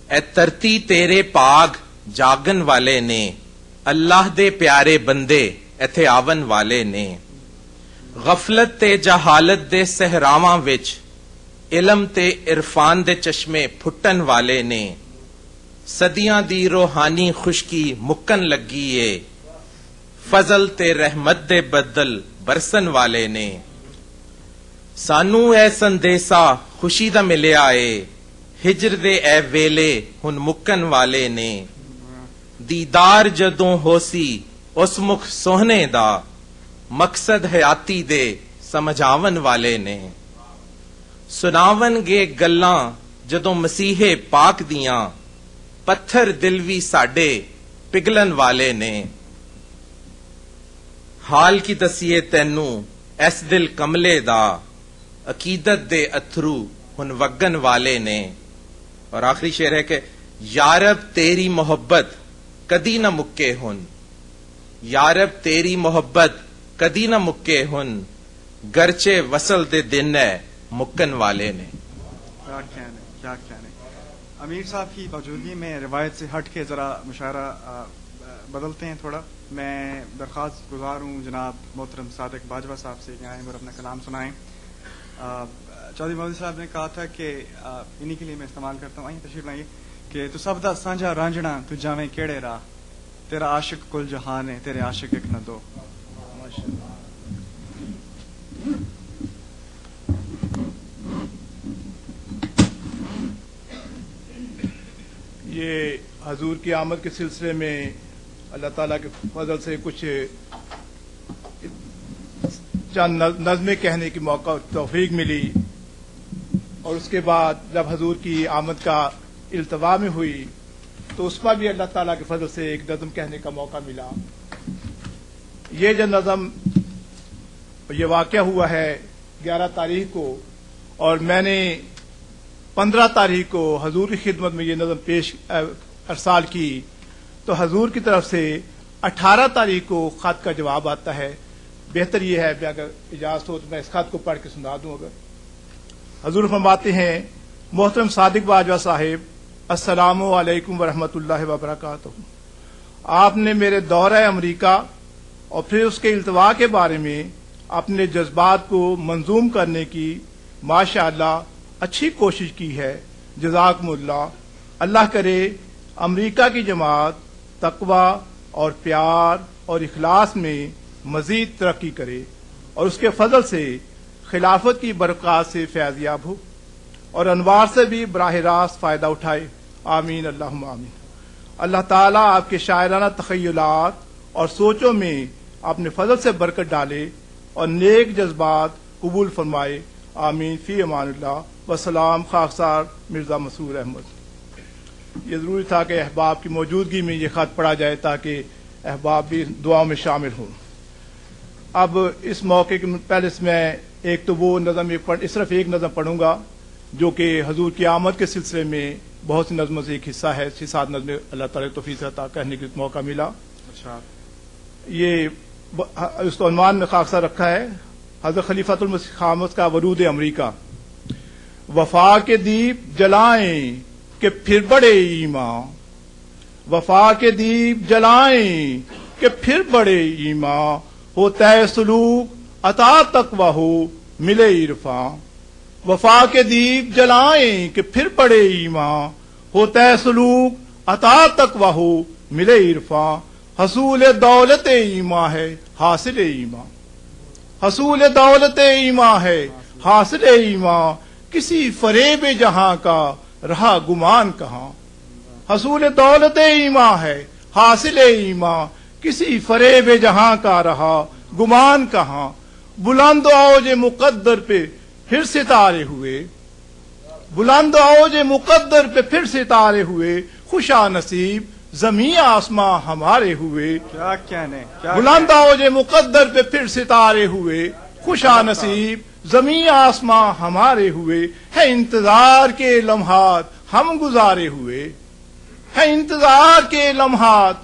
اے ترتی تیرے پاگ جاگن والے نے، اللہ دے پیارے بندے ایتھے آون والے نے، غفلت تے جہالت دے صحراواں وچ علم تے عرفان دے چشمے پھٹن والے نے، صدیاں دی روحانی خشکی مکن لگی اے، فضل تے رحمت دے بدل برسن والے نے، سانو اے سندیسا خوشی دا ملیا اے، ہجر دے اے ویلے ہن مکن والے نے، دیدار جدوں ہوسی اس مکھ سوہنے دا، مقصد حیاتی دے سمجھاون والے نے، سناون گے گلاں جدوں مسیح پاک دیاں، پتھر دل وی ساڈے پگلن والے نے، حال کی دسیے تینوں ایس دل کملے دا، عقیدت دے اتھرو ہن وگن والے نے. اور آخری شعر ہے کہ یارب تیری محبت کدی نہ مکے ہن، یارب تیری محبت کدی نہ مکے ہن، گرچے وصل دے دن ہے مکن والے نے. کیا کہنے، کیا کہنے. امیر صاحب کی موجودگی میں روایت سے ہٹ کے ذرا مشاعرہ بدلتے ہیں تھوڑا. میں درخواست گزار ہوں جناب محترم صادق باجوہ صاحب سے کہ آئیں اور اپنا کلام سنائیں. چودھری مودی صاحب نے کہا تھا کہ انہی کے لیے میں استعمال کرتا ہوں. آئیں تشریف لائیے کہ تو سب دا سانجا رانجنا تو جاویں کیڑے راہ، تیرا عاشق کل جہان ہے تیرے عاشق ایک نہ دو. یہ حضور کی آمد کے سلسلے میں اللہ تعالیٰ کے فضل سے کچھ چند نظمیں کہنے کی موقع توفیق ملی، اور اس کے بعد جب حضور کی آمد کا التوا میں ہوئی تو اس پر بھی اللہ تعالیٰ کے فضل سے ایک نظم کہنے کا موقع ملا. یہ جو نظم یہ واقعہ ہوا ہے 11 تاریخ کو، اور میں نے 15 تاریخ کو حضور کی خدمت میں یہ نظم پیش ارسال کی، تو حضور کی طرف سے 18 تاریخ کو خط کا جواب آتا ہے. بہتر یہ ہے کہ اگر اجازت ہو تو میں اس خط کو پڑھ کے سنا دوں. اگر حضور فرماتے ہیں، محترم صادق باجوہ صاحب، السلام علیکم ورحمۃ اللہ وبرکاتہ. آپ نے میرے دورہ امریکہ اور پھر اس کے التوا کے بارے میں اپنے جذبات کو منظوم کرنے کی ماشاء اللہ اچھی کوشش کی ہے. جزاکم اللہ. اللہ کرے امریکہ کی جماعت تقوی اور پیار اور اخلاص میں مزید ترقی کرے اور اس کے فضل سے خلافت کی برکات سے فیض یاب ہو اور انوار سے بھی براہ راست فائدہ اٹھائے. آمین اللہم آمین. اللہ تعالیٰ آپ کے شاعرانہ تخیلات اور سوچوں میں اپنے فضل سے برکت ڈالے اور نیک جذبات قبول فرمائے. آمین. فی امان اللہ. وسلام. خاکسار مرزا مسرور احمد. یہ ضروری تھا کہ احباب کی موجودگی میں یہ خط پڑھا جائے تاکہ احباب بھی دعاؤں میں شامل ہوں. اب اس موقع کے پہلے سے میں ایک تو وہ نظم صرف ایک نظم پڑھوں گا جو کہ حضور کی آمد کے سلسلے میں بہت سی نظموں سے ایک حصہ ہے. 6-7 نظمیں اللہ تعالیٰ توفیق عطا کرنے کا موقع ملا. اچھا. یہ اس کو عنوان میں خاکسار رکھا ہے حضرت خلیفۃ المسیح خامس کا ورود امریکہ. وفا کے دیپ جلائیں کہ پھر بڑے ایمان، وفا کے دیپ جلائیں کہ پھر بڑے ایمان، ہو طے سلوک عطا تقویٰ ہو ملے عرفاں. وفا کے دیپ جلائیں کہ پھر بڑے ایمان، ہو طے سلوک عطا تقویٰ ہو ملے عرفاں. حصول دولت ایمان ہے حاصل ایمان، حصول دولت ایمان ہے حاصل ایمان، کسی فریب جہاں کا رہا گمان کہاں. حصول دولت ایمان ہے حاصل ایمان، کسی فریب جہاں کا رہا گمان کہاں. بلند اوج مقدر پہ پھر ستارے ہوئے، بلند اوج مقدر پہ پھر ستارے ہوئے، خوشا نصیب زمین آسماں ہمارے ہوئے. کیا کہنے. بلند اوج مقدر پہ پھر ستارے ہوئے، خوشا نصیب زمین آسماں ہمارے ہوئے. ہے انتظار کے لمحات ہم گزارے ہوئے، ہے انتظار کے لمحات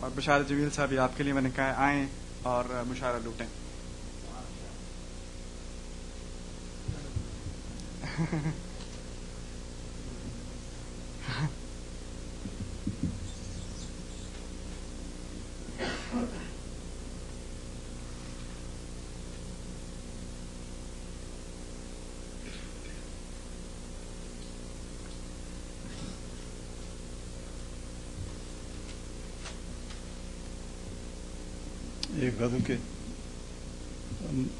اور بشارت جمیل صاحب یہ آپ کے لیے میں نے کہا آئیں اور مشاعرہ لوٹیں. ایک غزل کے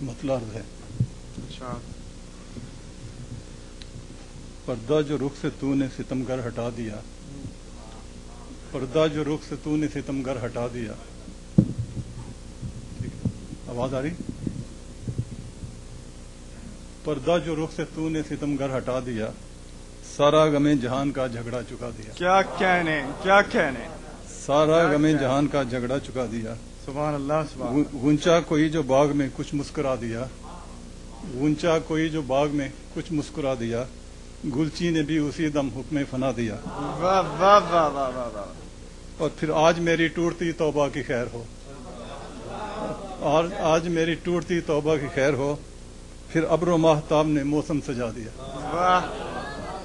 مطلع ہے. اچھا. پردہ جو رخ سے تو نے ستمگر ہٹا دیا, پردہ جو رخ سے تو نے ستمگر ہٹا دیا. آواز آ رہی؟ پردہ جو رخ سے تو نے ستمگر ہٹا دیا, سارا غم جہان کا جھگڑا چکا دیا. کیا کہنے, کیا کہنے, سارا غم جہان کا جھگڑا چکا دیا. سبحان اللہ. سبحان. غنچہ کوئی جو باغ میں کچھ مسکرا دیا, غنچہ کوئی جو باغ میں کچھ مسکرا دیا, گلچی نے بھی اسی دم حکم فنا دیا. واہ واہ واہ واہ واہ واہ. اور پھر آج میری ٹوٹتی توبہ کی خیر ہو, اور آج میری ٹوٹتی توبہ کی خیر ہو, پھر ابر و ماہتاب نے موسم سجا دیا. واہ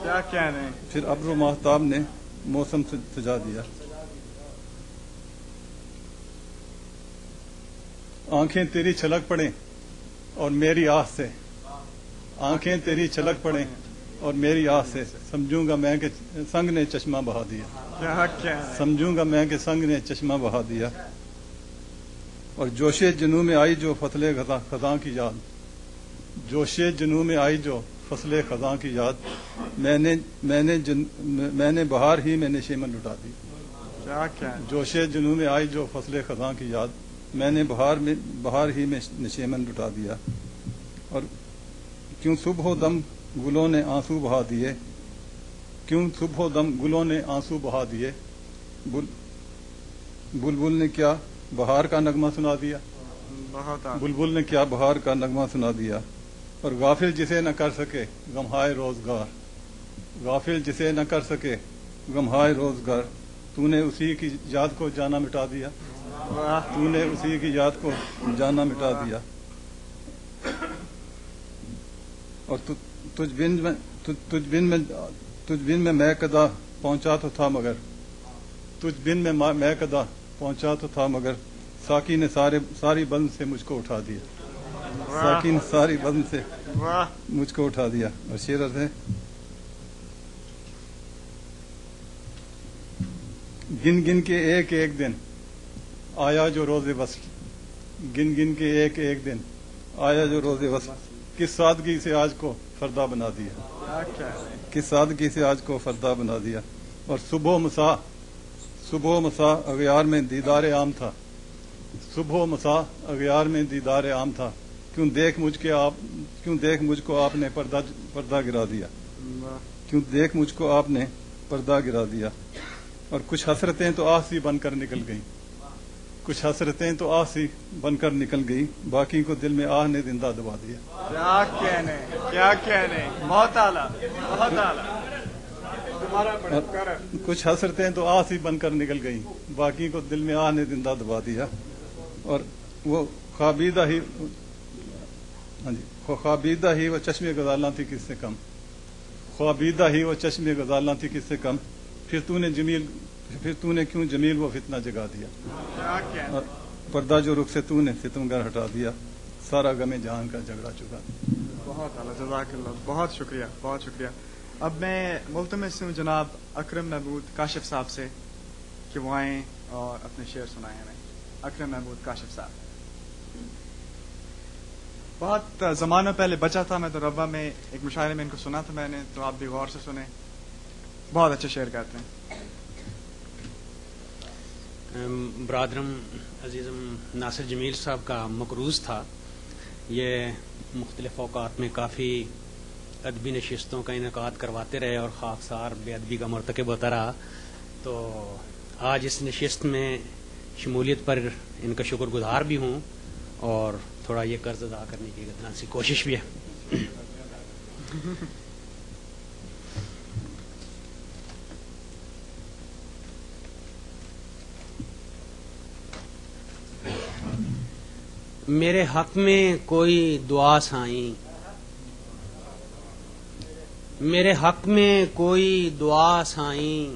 کیا کہنے. پھر ابر و ماہتاب نے موسم سجا دیا. آنکھیں تیری چھلک پڑیں اور میری آہ سے, آنکھیں تیری چھلک پڑیں اور میری آہ سے, سمجھوں گا میں کہ سنگ نے چشمہ بہا دیا. کیا کہنے. سمجھوں گا میں کہ سنگ نے چشمہ بہا دیا. اور جوش جنوں میں آئی جو فصل خزاں کی یاد, جوش جنوں میں آئی جو فصل خزاں کی یاد, میں نے بہار ہی میں نشیمن لٹا دی. کیا کہنے. جوش جنوں میں آئی جو فصل خزاں کی یاد, میں نے بہار ہی میں نشیمن لٹا دیا. اور کیوں صبح و دم گلوں نے آنسو بہا دیے, کیوں صبح و دم گلوں نے آنسو بہا دیے, بلبل نے کیا بہار کا نغمہ سنا دیا, بلبل نے کیا بہار کا نغمہ سنا دیا. اور غافل جسے نہ کر سکے غمہائے روزگار, غافل جسے نہ کر سکے غمہائے روزگار, تو نے اسی کی یاد کو جانا مٹا دیا, تو نے اسی کی یاد کو جانا مٹا دیا. اور تجھ بن میں قدا پہنچا تو تھا مگر, تجھ بن میں قدا پہنچا تو تھا مگر, ساقی نے ساری بند سے مجھ کو اٹھا دیا, ساقی نے ساری بند سے مجھ کو اٹھا دیا. اور شعر ہے, گن گن کے ایک ایک دن آیا جو روز وصل, گن گن کے ایک ایک دن آیا جو روز وصل, کس سادگی سے آج کو فردا بنا دیا, کس سادگی سے آج کو فردا بنا دیا. اور صبح و مسا اغیار میں دیدار عام تھا, صبح و مسا اغیار میں دیدار عام تھا, کیوں دیکھ مجھ کو آپ نے پردہ گرا دیا, کیوں دیکھ مجھ کو آپ نے پردہ گرا دیا. اور کچھ حسرتیں تو آسی بن کر نکل گئیں, کچھ حسرتیں تو آسی بن کر نکل گئی, باقی کو دل میں آہ نے زندہ دبا دیا. کیا کہنے, کیا کہنے. بہت اعلیٰ, بہت اعلیٰ. کچھ حسرتیں تو آسی بن کر نکل گئیں, باقی کو دل میں آہ نے زندہ دبا دیا. اور وہ خوابیدہ ہی, ہاں جی, خوابیدہ ہی وہ چشم غزالاں تھی کس سے کم, خوابیدہ ہی وہ چشم غزالاں تھی کس سے کم, پھر تو نے کیوں جمیل وہ فتنہ جگا دیا. اور پردہ جو رخ سے تو نے ستمگر ہٹا دیا, سارا غم جہان کا جھگڑا چکا. بہت اعلیٰ, جزاک اللہ, بہت شکریہ, بہت شکریہ. اب میں ملتمس ہوں جناب اکرم محمود کاشف صاحب سے کہ وہ آئیں اور اپنے شعر سنائیں ہمیں. اکرم محمود کاشف صاحب. بہت زمانہ پہلے بچا تھا میں تو ربا میں ایک مشاعرے میں ان کو سنا تھا میں نے, تو آپ بھی غور سے سنیں. بہت اچھے شعر گاتے ہیں. برادرم عزیزم ناصر جمیل صاحب کا مقروض تھا. یہ مختلف اوقات میں کافی ادبی نشستوں کا انعقاد کرواتے رہے اور خاکسار بے ادبی کا مرتکب ہوتا رہا. تو آج اس نشست میں شمولیت پر ان کا شکر گزار بھی ہوں اور تھوڑا یہ قرض ادا کرنے کی ادنا سی کوشش بھی ہے. میرے حق میں کوئی دعا سائیں، میرے حق میں کوئی دعا سائیں،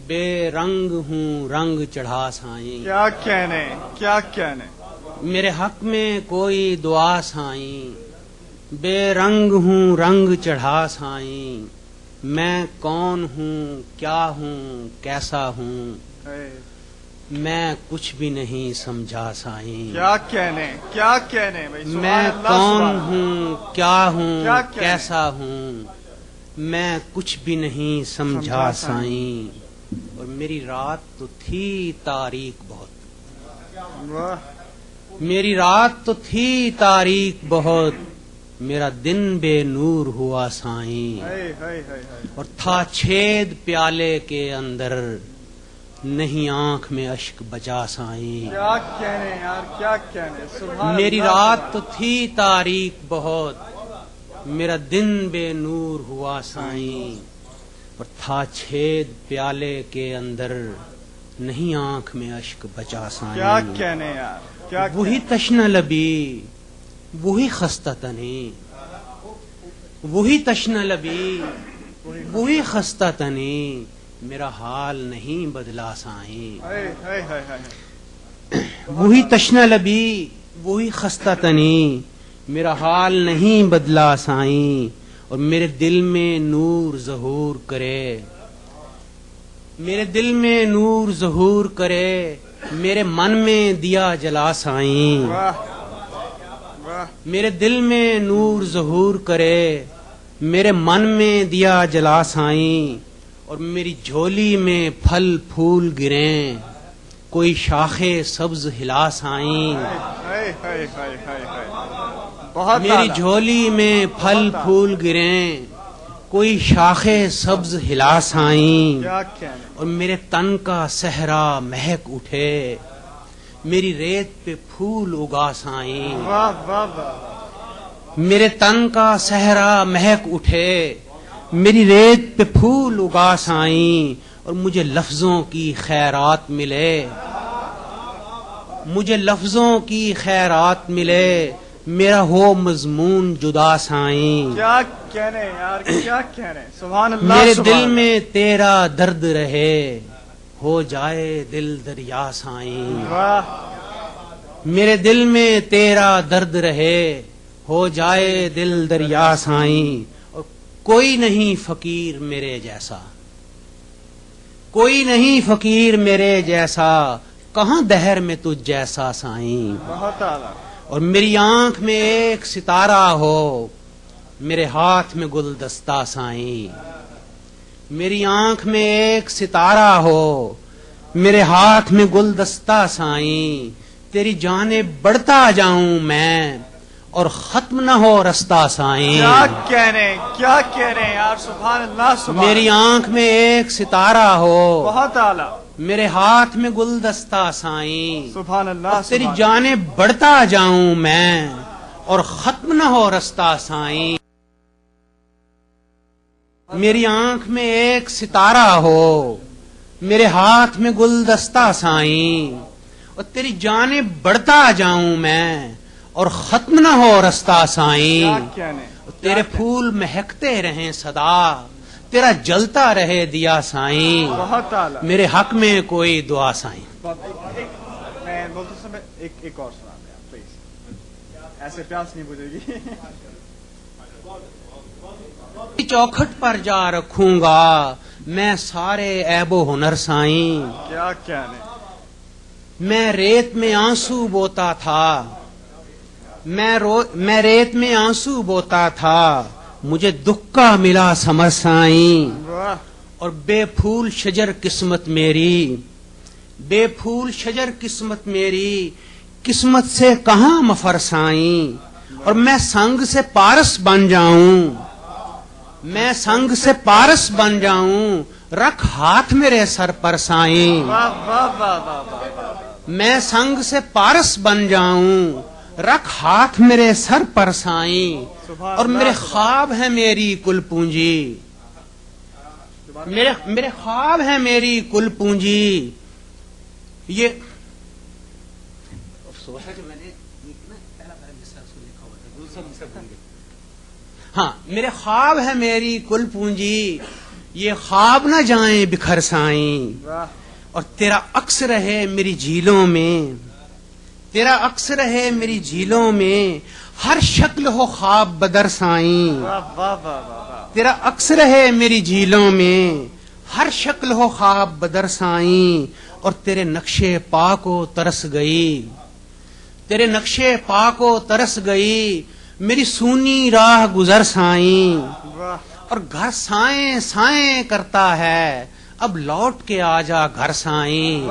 بے رنگ ہوں رنگ چڑھا سائیں. کیا کہنے، کیا کہنے. میرے حق میں کوئی دعا سائیں، بے رنگ ہوں رنگ چڑھا سائیں. میں کون ہوں، کیا ہوں، کیسا ہوں، میں کچھ بھی نہیں سمجھا سائیں. کیا کہنے، کیا کہنے. میں کون ہوں، کیا ہوں، کیسا ہوں، میں کچھ بھی نہیں سمجھا سائیں. اور میری رات تو تھی تاریک بہت، میری رات تو تھی تاریک بہت، میرا دن بے نور ہوا سائیں. اور تھا چھید پیالے کے اندر، نہیں آنکھ میں اشک بچا سائیں. کیا کہنے یار، کیا کہنے. سبحان میری اللہ. رات تو تھی تاریک بہت، میرا دن بے نور ہوا سائیں. اور تھا چھید پیالے کے اندر، نہیں آنکھ میں اشک بچا سائیں. کیا کہنے یار، کیا وہی تشنہ لبی، وہی خستہ تنی، وہی تشنہ لبی، وہی خستہ تنی، میرا حال نہیں بدلا سائیں. وہی تشنہ لبی، وہی خستہ تنی، میرا حال نہیں بدلا سائیں. اور میرے دل میں نور ظہور کرے، میرے دل میں نور ظہور کرے، میرے من میں دیا جلا سائیں. میرے دل میں نور ظہور کرے، میرے من میں دیا جلا سائیں. اور میری جھولی میں پھل پھول گریں، کوئی شاخے سبز ہلا سائیں. میری جھولی میں پھل پھول گریں، کوئی شاخے سبز ہلا سائیں. اور میرے تن کا صحرا مہک اٹھے، میری ریت پہ پھول اگا سائیں. میرے تن کا صحرا مہک اٹھے، میری ریت پہ پھول اگا سائیں. اور مجھے لفظوں کی خیرات ملے، مجھے لفظوں کی خیرات ملے، میرا ہو مضمون جدا سائیں. کیا کہنے یار، کیا کہنے. سبحان اللہ. میرے دل میں تیرا درد رہے، ہو جائے دل دریا سائیں. میرے دل میں تیرا درد رہے، ہو جائے دل دریا سائیں. اور کوئی نہیں فقیر میرے جیسا، کوئی نہیں فقیر میرے جیسا، کہاں دہر میں تجھ جیسا سائیں. بہت اعلیٰ. اور میری آنکھ میں ایک ستارہ ہو، میرے ہاتھ میں گلدستہ سائیں. میری آنکھ میں ایک ستارہ ہو، میرے ہاتھ میں گلدستہ سائیں. تیری جانب بڑھتا جاؤں میں، اور ختم نہ ہو رستہ سائیں. کیا کہنے، کیا کہنے یار. سبحان اللہ. سبحان. میری آنکھ میں ایک ستارہ ہو، بہت اعلیٰ. میرے ہاتھ میں گلدستہ سائیں. سبحان اللہ. تیری جانب بڑھتا جاؤں میں، اور ختم نہ ہو رستہ سائیں. میری آنکھ میں ایک ستارہ ہو، میرے ہاتھ میں گلدستہ سائیں. اور تیری جانب بڑھتا جاؤں میں، اور ختم نہ ہو رستہ سائیں. تیرے پھول مہکتے رہیں صدا، تیرا جلتا رہے دیا سائیں. بہت اعلیٰ. میرے حق میں کوئی دعا سائیں. میں بولتے سمے ایک اور سنا دیں آپ پلیز، ایسے پیاس نہیں بجھے گی. چوکھٹ پر جا رکھوں گا میں سارے عیب و ہنر سائیں. کیا کہنے. میں ریت میں آنسو بوتا تھا، میں ریت میں آنسو بوتا تھا، مجھے دکھ کا ملا سمر سائیں. اور بے پھول شجر قسمت میری، بے پھول شجر قسمت میری، قسمت سے کہاں مفر سائیں. اور میں سنگ سے پارس بن جاؤں، میں سنگ سے پارس بن جاؤں، رکھ ہاتھ میرے سر پر سائیں. میں سنگ سے پارس بن جاؤں، رکھ ہاتھ میرے سر پر سائیں. اور میرے خواب ہے میری کل پونجی، میرے خواب ہے میری کل پونجی. یہ افسوس ہے کہ میں نے ہاں میرے خواب ہے میری کل پونجی، یہ خواب نہ جائیں بکھر سائیں، اور تیرا عکس رہے میری جھیلوں میں، تیرا عکس رہے میری جھیلوں میں، ہر شکل ہو خواب بدر سائیں، تیرا عکس رہے میری جھیلوں میں، ہر شکل ہو خواب بدر سائیں، اور تیرے نقشے پا کو ترس گئی، تیرے نقشے پا کو ترس گئی، میری سونی راہ گزر سائیں، اور گھر سائیں سائیں کرتا ہے، اب لوٹ کے آ جا گھر سائیں،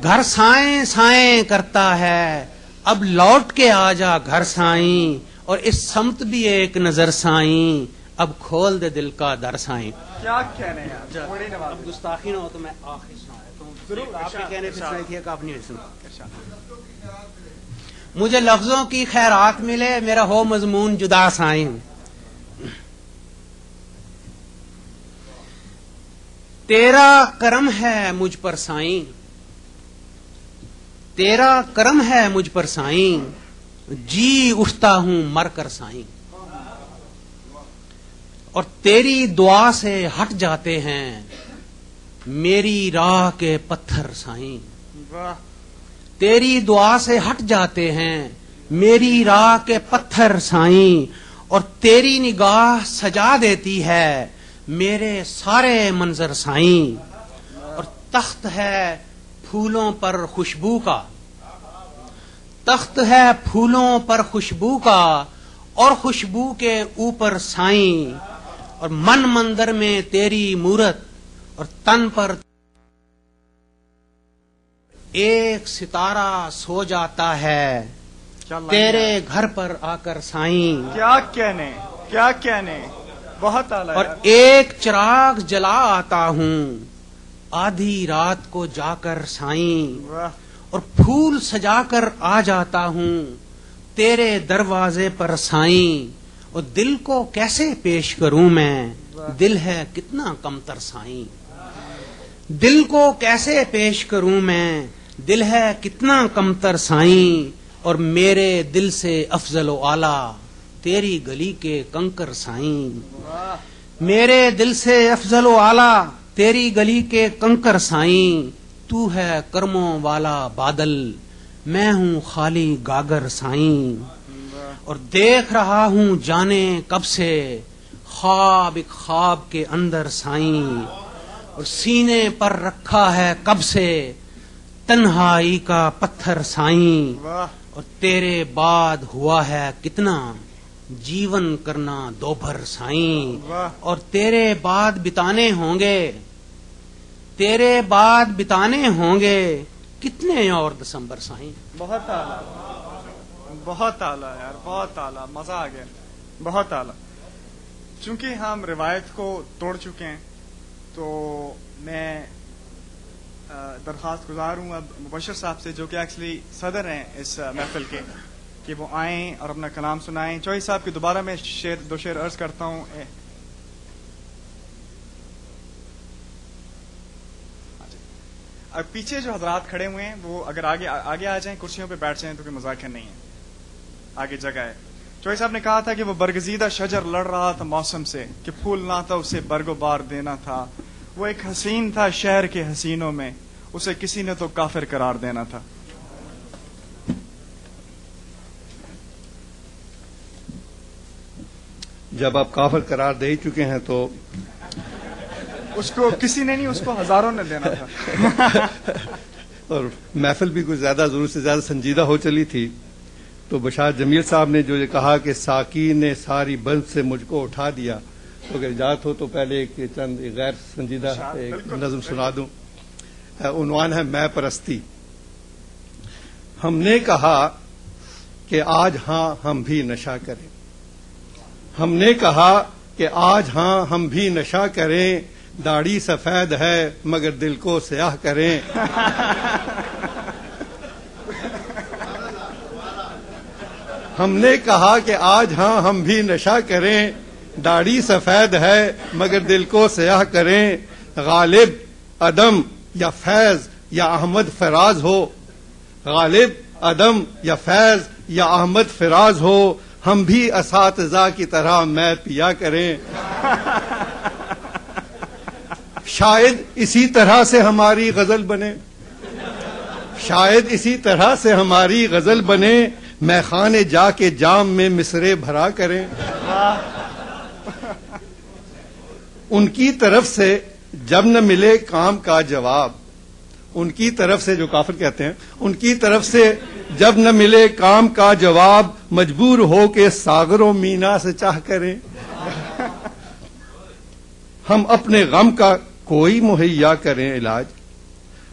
گھر سائیں سائیں کرتا ہے، اب لوٹ کے آ جا گھر سائیں، اور اس سمت بھی ایک نظر سائیں، اب کھول دے دل کا در سائیں۔ کیا کہنے ہیں اب گستاخی نہ ہو تو میں آخر سناتا ہوں، ضرور آپ کے کہنے سے سنائی تھی کہ آپ نہیں سنا۔ مجھے لفظوں کی خیرات ملے، میرا ہو مضمون جدا سائیں، تیرا کرم ہے مجھ پر سائیں، تیرا کرم ہے مجھ پر سائیں، جی اٹھتا ہوں مر کر سائیں، اور تیری دعا سے ہٹ جاتے ہیں میری راہ کے پتھر سائیں، تیری دعا سے ہٹ جاتے ہیں میری راہ کے پتھر سائیں، اور تیری نگاہ سجا دیتی ہے میرے سارے منظر سائیں، اور تخت ہے پھولوں پر خوشبو کا، تخت ہے پھولوں پر خوشبو کا، اور خوشبو کے اوپر سائیں، اور من مندر میں تیری مورت، اور تن پر ایک ستارہ سو جاتا ہے تیرے گھر پر آ کر سائیں، کیا کہنے کیا کہنے، بہت اعلیٰ، اور ایک چراغ جلا آتا ہوں آدھی رات کو جا کر سائیں، اور پھول سجا کر آ جاتا ہوں تیرے دروازے پر سائیں، اور دل کو کیسے پیش کروں میں، دل ہے کتنا کمتر سائیں، دل کو کیسے پیش کروں میں، دل ہے کتنا کمتر سائیں، اور میرے دل سے افضل و اعلیٰ تیری گلی کے کنکر سائیں، میرے دل سے افضل و اعلیٰ تیری گلی کے کنکر سائیں، تو ہے کرموں والا بادل میں ہوں خالی گاگر سائیں، اور دیکھ رہا ہوں جانے کب سے خواب ایک خواب کے اندر سائیں، اور سینے پر رکھا ہے کب سے تنہائی کا پتھر سائیں، اور تیرے بعد ہوا ہے کتنا جیون کرنا دوپہر سائیں، اور تیرے بعد بتانے ہوں گے، تیرے بعد بتانے ہوں گے کتنے اور دسمبر سائیں۔ بہت اعلیٰ، بہت اعلیٰ یار، بہت اعلیٰ، مزہ آ گیا، بہت اعلیٰ۔ چونکہ ہم روایت کو توڑ چکے ہیں تو میں درخواست گزار ہوں اب مبشر صاحب سے، جو کہ ایکچولی صدر ہیں اس محفل کے، کہ وہ آئیں اور اپنا کلام سنائیں۔ چوہی صاحب کی دوبارہ میں دو شعر عرض کرتا ہوں۔ اب پیچھے جو حضرات کھڑے ہوئے ہیں وہ اگر آگے آ جائیں، کرسیوں پہ بیٹھ جائیں تو کوئی مذاکر نہیں ہے، آگے جگہ ہے۔ چوہی صاحب نے کہا تھا کہ وہ برگزیدہ شجر لڑ رہا تھا موسم سے، کہ پھول نہ تھا اسے برگ و بار دینا تھا، وہ ایک حسین تھا شہر کے حسینوں میں، اسے کسی نے تو کافر قرار دینا تھا۔ جب آپ کافر قرار دے ہی چکے ہیں تو اس کو کسی نے نہیں، اس کو ہزاروں نے دینا تھا۔ اور محفل بھی کچھ زیادہ ضرور سے زیادہ سنجیدہ ہو چلی تھی، تو بشار جمیل صاحب نے جو یہ کہا کہ ساقی نے ساری بند سے مجھ کو اٹھا دیا، تو اگر اجازت ہو تو پہلے ایک چند غیر سنجیدہ ایک نظم سنا دوں۔ عنوان ہے میں پرستی۔ ہم نے کہا کہ آج ہاں ہم بھی نشہ کریں، ہم نے کہا کہ آج ہاں ہم بھی نشہ کریں، داڑھی سفید ہے مگر دل کو سیاہ کریں۔ ہم نے کہا کہ آج ہاں ہم بھی نشہ کریں، داڑھی سفید ہے مگر دل کو سیاہ کریں، غالب عدم یا فیض یا احمد فراز ہو، غالب عدم یا فیض یا احمد فراز ہو، ہم بھی اساتذہ کی طرح میں پیا کریں. شاید اسی طرح سے ہماری غزل بنے، شاید اسی طرح سے ہماری غزل بنے، میں خانے جا کے جام میں مصرے بھرا کریں. ان کی طرف سے جب نہ ملے کام کا جواب، ان کی طرف سے، جو کافر کہتے ہیں، ان کی طرف سے جب نہ ملے کام کا جواب، مجبور ہو کے ساغر و مینا سے چاہ کریں. ہم اپنے غم کا کوئی مہیا کریں علاج،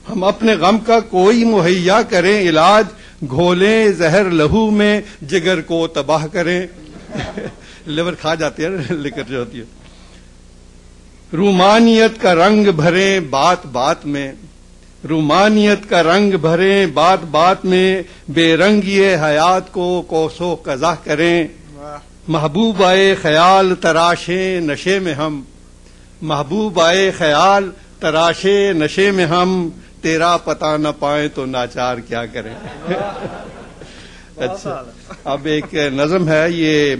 ہم اپنے غم کا کوئی مہیا کریں علاج، گھولیں زہر لہو میں جگر کو تباہ کریں. لیور کھا جاتی ہے، لیکر جو ہوتی ہے. رومانیت کا رنگ بھریں بات بات میں، رومانیت کا رنگ بھریں بات بات میں، بے رنگی حیات کو کوسو قضا کریں. محبوب آئے خیال تراشیں نشے میں ہم، محبوب آئے خیال تراشے نشے میں ہم، تیرا پتہ نہ پائیں تو ناچار کیا کریں. اچھا، اب ایک نظم ہے، یہ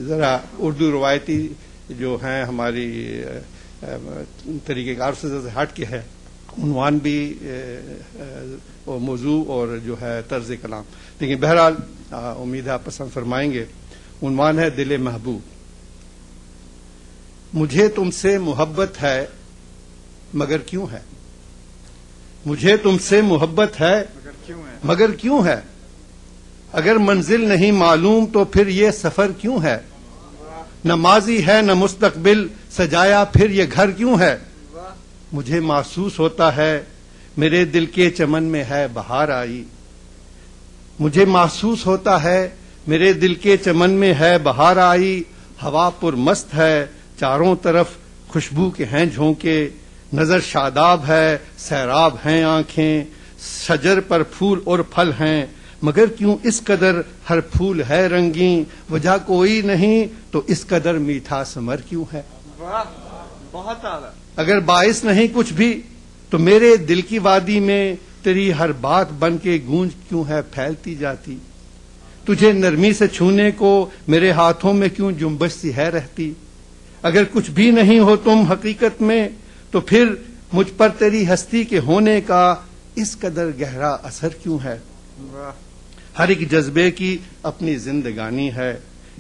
ذرا اردو روایتی جو ہیں ہماری طریقہ کار سے ہٹ کے ہے، عنوان بھی موضوع اور جو ہے طرز کلام، لیکن بہرحال امید ہے آپ پسند فرمائیں گے. عنوان ہے دل محبوب. مجھے تم سے محبت ہے مگر کیوں ہے، مجھے تم سے محبت ہے مگر کیوں ہے، اگر منزل نہیں معلوم تو پھر یہ سفر کیوں ہے، نہ ماضی ہے نہ مستقبل سجایا پھر یہ گھر کیوں ہے. مجھے محسوس ہوتا ہے میرے دل کے چمن میں ہے بہار آئی، مجھے محسوس ہوتا ہے میرے دل کے چمن میں ہے بہار آئی، ہوا پر مست ہے چاروں طرف خوشبو کے ہیں جھونکے، نظر شاداب ہے سیراب ہیں آنکھیں، شجر پر پھول اور پھل ہیں مگر کیوں اس قدر ہر پھول ہے رنگین، وجہ کوئی نہیں تو اس قدر میٹھا ثمر کیوں ہے. بہت اعلیٰ. اگر باعث نہیں کچھ بھی تو میرے دل کی وادی میں تیری ہر بات بن کے گونج کیوں ہے پھیلتی جاتی، تجھے نرمی سے چھونے کو میرے ہاتھوں میں کیوں جنبش سی ہے رہتی. اگر کچھ بھی نہیں ہو تم حقیقت میں تو پھر مجھ پر تیری ہستی کے ہونے کا اس قدر گہرا اثر کیوں ہے. ہر ایک جذبے کی اپنی زندگانی ہے،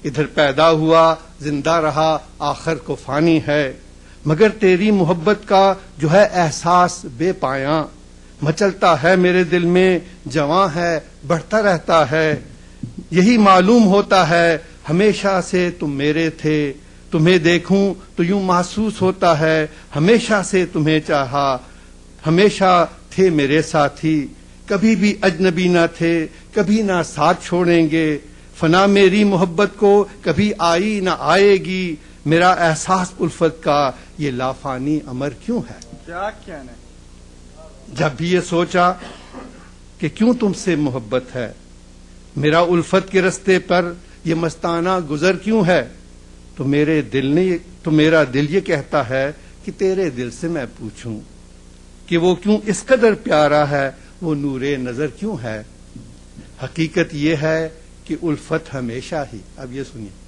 ادھر پیدا ہوا زندہ رہا آخر کو فانی ہے، مگر تیری محبت کا جو ہے احساس بے پایاں، مچلتا ہے میرے دل میں جواں ہے بڑھتا رہتا ہے. یہی معلوم ہوتا ہے ہمیشہ سے تم میرے تھے، تمہیں دیکھوں تو یوں محسوس ہوتا ہے ہمیشہ سے تمہیں چاہا، ہمیشہ تھے میرے ساتھی، کبھی بھی اجنبی نہ تھے، کبھی نہ ساتھ چھوڑیں گے. فنا میری محبت کو کبھی آئی نہ آئے گی، میرا احساس الفت کا یہ لافانی امر کیوں ہے. کیا کہنے. جب بھی یہ سوچا کہ کیوں تم سے محبت ہے، میرا الفت کے رستے پر یہ مستانہ گزر کیوں ہے، تو میرا دل یہ کہتا ہے کہ تیرے دل سے میں پوچھوں کہ وہ کیوں اس قدر پیارا ہے، وہ نور نظر کیوں ہے. حقیقت یہ ہے کہ الفت ہمیشہ ہی، اب یہ سنیے،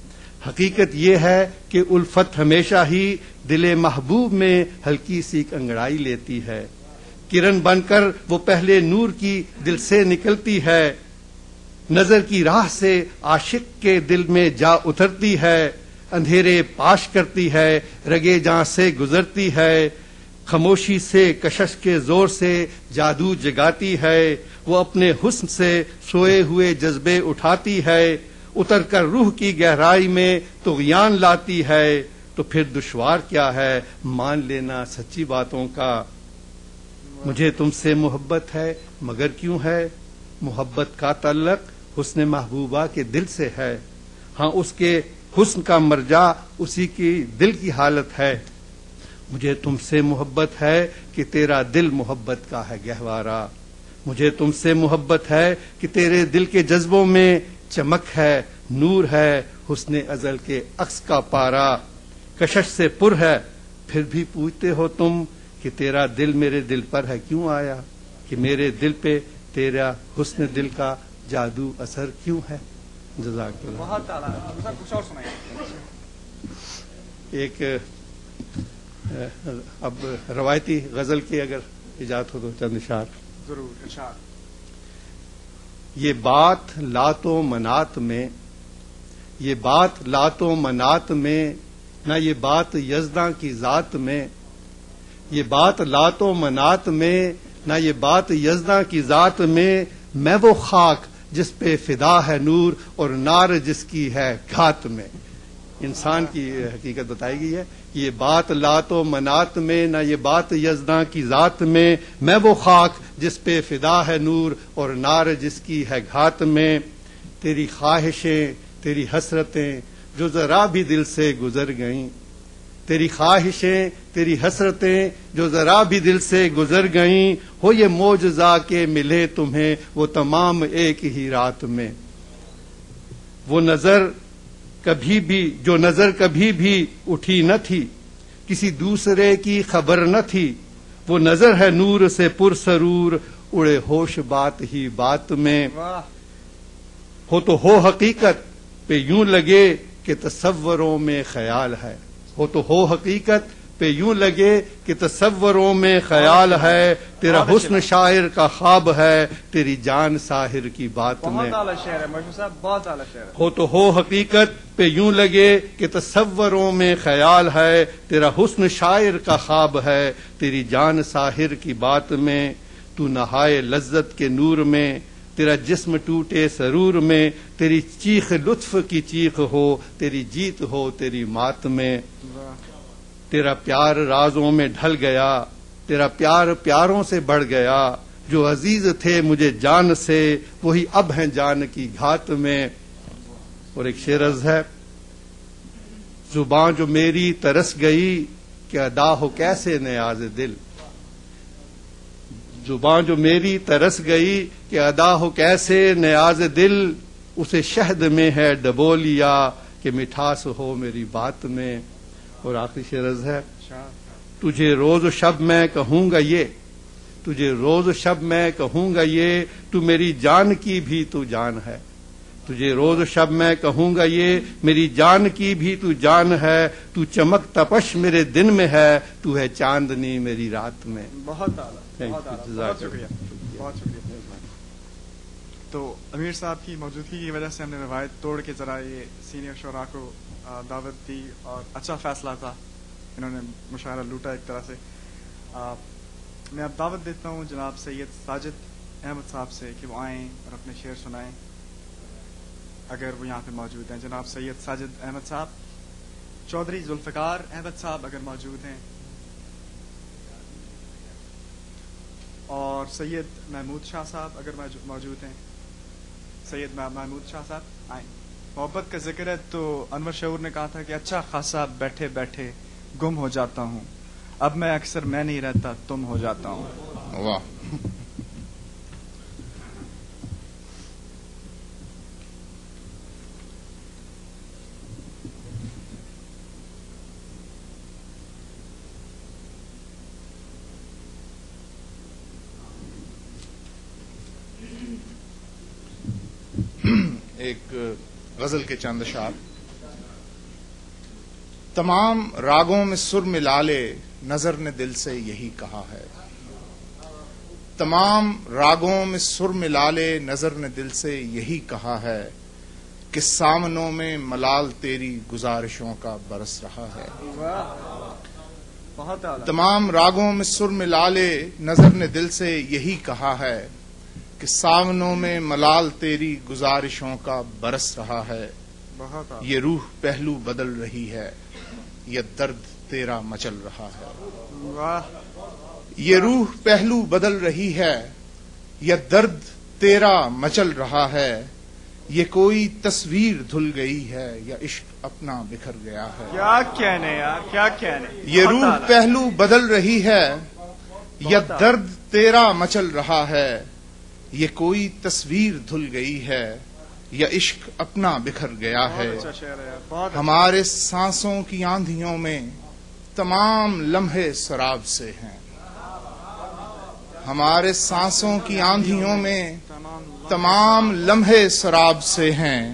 حقیقت یہ ہے کہ الفت ہمیشہ ہی دل محبوب میں ہلکی سی انگڑائی لیتی ہے. کرن بن کر وہ پہلے نور کی دل سے نکلتی ہے، نظر کی راہ سے عاشق کے دل میں جا اترتی ہے، اندھیرے پاش کرتی ہے رگے جاں سے گزرتی ہے، خاموشی سے کشش کے زور سے جادو جگاتی ہے، وہ اپنے حسن سے سوئے ہوئے جذبے اٹھاتی ہے، اتر کر روح کی گہرائی میں طغیان لاتی ہے. تو پھر دشوار کیا ہے مان لینا سچی باتوں کا. مجھے تم سے محبت ہے مگر کیوں ہے، محبت کا تعلق حسن محبوبہ کے دل سے ہے. ہاں اس کے حسن کا مرجع اسی کی دل کی حالت ہے. مجھے تم سے محبت ہے کہ تیرا دل محبت کا ہے گہوارہ، مجھے تم سے محبت ہے کہ تیرے دل کے جذبوں میں چمک ہے، نور ہے، حسن ازل کے عکس کا پارا کشش سے پر ہے. پھر بھی پوچھتے ہو تم کہ تیرا دل میرے دل پر ہے کیوں آیا، کہ میرے دل پہ تیرا حسن دل کا جادو اثر کیوں ہے. جزاک اللہ. بہت اعلیٰ. کچھ اور سنائیں. ایک اب روایتی غزل کی اگر اجازت ہو تو چند اشعار. ضرور اشعار. یہ بات لات و منات میں، یہ بات لات و منات میں، نہ یہ بات یزداں کی ذات میں. یہ بات لات و منات میں، نہ یہ بات یزداں کی ذات میں. میں وہ خاک جس پہ فدا ہے نور، اور نار جس کی ہے گھات میں. انسان کی حقیقت بتائی گئی ہے. یہ بات لات و منات میں، نہ یہ بات یزداں کی ذات میں. میں وہ خاک جس پہ فدا ہے نور، اور نار جس کی ہے گھات میں. تیری خواہشیں، تیری حسرتیں جو ذرا بھی دل سے گزر گئیں. تیری خواہشیں، تیری حسرتیں جو ذرا بھی دل سے گزر گئیں. ہو یہ معجزہ کہ ملے تمہیں وہ تمام ایک ہی رات میں. وہ نظر کبھی بھی، جو نظر کبھی بھی اٹھی نہ تھی، کسی دوسرے کی خبر نہ تھی. وہ نظر ہے نور سے پرسرور، اڑے ہوش بات ہی بات میں. ہو تو ہو حقیقت پہ یوں لگے کہ تصوروں میں خیال ہے. ہو تو ہو حقیقت پہ یوں لگے کہ تصوروں میں خیال ہے. تیرا حسن شاعر کا خواب ہے، تیری جان ساحر کی بات میں. بہت اعلیٰ شعر ہے مشہور صاحب، بہت اعلیٰ شعر ہے. ہو تو ہو حقیقت پہ یوں لگے کہ تصوروں میں خیال ہے. تیرا حسن شاعر کا خواب ہے، تیری جان ساحر کی بات میں. تو نہائے لذت کے نور میں، تیرا جسم ٹوٹے سرور میں. تیری چیخ لطف کی چیخ ہو، تیری جیت ہو تیری مات میں. تیرا پیار رازوں میں ڈھل گیا، تیرا پیار پیاروں سے بڑھ گیا. جو عزیز تھے مجھے جان سے، وہی اب ہیں جان کی گھات میں. اور ایک شعر عرض ہے، زباں جو میری ترس گئی کہ ادا ہو کیسے نیاز دل. زباں جو میری ترس گئی کہ ادا ہو کیسے نیاز دل. اسے شہد میں ہے ڈبو لیا کہ مٹھاس ہو میری بات میں. اور آخری شعر عرض ہے، تجھے روز و شب میں کہوں گا یہ، تجھے روز و شب میں کہوں گا یہ، تو میری جان کی بھی تو جان ہے. تجھے روز و شب میں کہوں گا یہ، میری جان کی بھی تو جان ہے. تو چمک تپش میرے دن میں ہے، تو ہے چاندنی میری رات میں. بہت اعلیٰ، بہت شکریہ، بہت شکریہ. تو امیر صاحب کی موجودگی کی وجہ سے ہم نے روایت توڑ کے ذرا یہ سینئر شعراء کو دعوت دی، اور اچھا فیصلہ تھا، انہوں نے مشاعرہ لوٹا ایک طرح سے. میں اب دعوت دیتا ہوں جناب سید ساجد احمد صاحب سے کہ وہ آئیں اور اپنے شعر سنائیں اگر وہ یہاں پہ موجود ہیں. جناب سید ساجد احمد صاحب. چودھری ذوالفقار احمد صاحب اگر موجود ہیں، اور سید محمود شاہ صاحب اگر موجود ہیں. سید محمود شاہ صاحب آئیں. محبت کا ذکر ہے تو انور شعور نے کہا تھا کہ اچھا خاصا بیٹھے بیٹھے گم ہو جاتا ہوں، اب میں اکثر میں نہیں رہتا تم ہو جاتا ہوں. واہ. ایک غزل کے چند اشعار. تمام راگوں میں سر ملا لے، نظر نے دل سے یہی کہا ہے. تمام راگوں میں سر ملا لے، نظر نے دل سے یہی کہا ہے کہ سامنوں میں ملال تیری گزارشوں کا برس رہا ہے. تمام راگوں میں سر ملا لے، نظر نے دل سے یہی کہا ہے کہ سامنوں میں ملال تیری گزارشوں کا برس رہا ہے. یہ روح پہلو بدل رہی ہے، یہ درد تیرا مچل رہا ہے. یہ روح پہلو بدل رہی ہے، یہ درد تیرا مچل رہا ہے. یہ کوئی تصویر دھل گئی ہے یا عشق اپنا بکھر گیا ہے. کیا کہنے یار، کیا کہنے. یہ روح پہلو بدل رہی ہے، یہ درد تیرا مچل رہا ہے. یہ کوئی تصویر دھل گئی ہے یا عشق اپنا بکھر گیا ہے. ہمارے سانسوں کی آندھیوں میں تمام لمحے سراب سے ہیں. ہمارے سانسوں کی آندھیوں میں تمام لمحے سراب سے ہیں.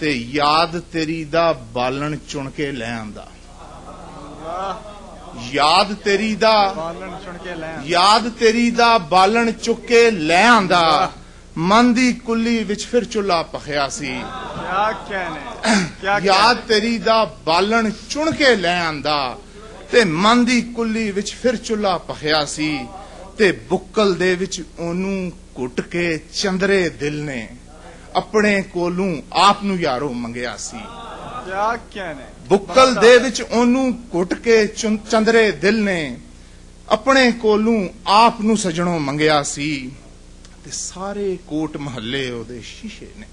ਤੇ ਯਾਦ ਤੇਰੀ ਦਾ ਬਾਲਣ ਚੁਣ ਕੇ ਲੈ ਆਂਦਾ। ਯਾਦ ਤੇਰੀ ਦਾ ਬਾਲਣ ਚੁਣ ਕੇ ਲੈ ਆਂਦਾ। ਯਾਦ ਤੇਰੀ ਦਾ ਬਾਲਣ ਚੁੱਕ ਕੇ ਲੈ ਆਂਦਾ। ਮਨ ਦੀ ਕੁੱਲੀ ਵਿੱਚ ਫਿਰ ਚੁੱਲ੍ਹਾ ਪਖਿਆ ਸੀ। ਕਿਆ ਕਹਿਣੇ ਯਾਦ ਤੇਰੀ ਦਾ ਬਾਲਣ ਚੁਣ ਕੇ ਲੈ ਆਂਦਾ ਤੇ ਮਨ ਦੀ ਕੁੱਲੀ ਵਿੱਚ ਫਿਰ ਚੁੱਲ੍ਹਾ ਪਖਿਆ ਸੀ ਤੇ ਬੁੱਕਲ ਦੇ ਵਿੱਚ ਉਹਨੂੰ ਘੁੱਟ ਕੇ ਚੰਦਰੇ ਦਿਲ ਨੇ ਆਪਣੇ ਕੋਲੋਂ ਆਪ ਨੂੰ ਯਾਰੋ ਮੰਗਿਆ ਸੀ। ਕਿਆ ਕਹਿਣੇ ਬੁੱਕਲ ਦੇ ਵਿੱਚ ਉਹਨੂੰ ਘੁੱਟ ਕੇ ਚੰਦਰੇ ਦਿਲ ਨੇ ਆਪਣੇ ਕੋਲੋਂ ਆਪ ਨੂੰ ਸਜਣੋਂ ਮੰਗਿਆ ਸੀ ਤੇ ਸਾਰੇ ਕੋਟ ਮਹੱਲੇ ਉਹਦੇ ਸ਼ੀਸ਼ੇ ਨੇ।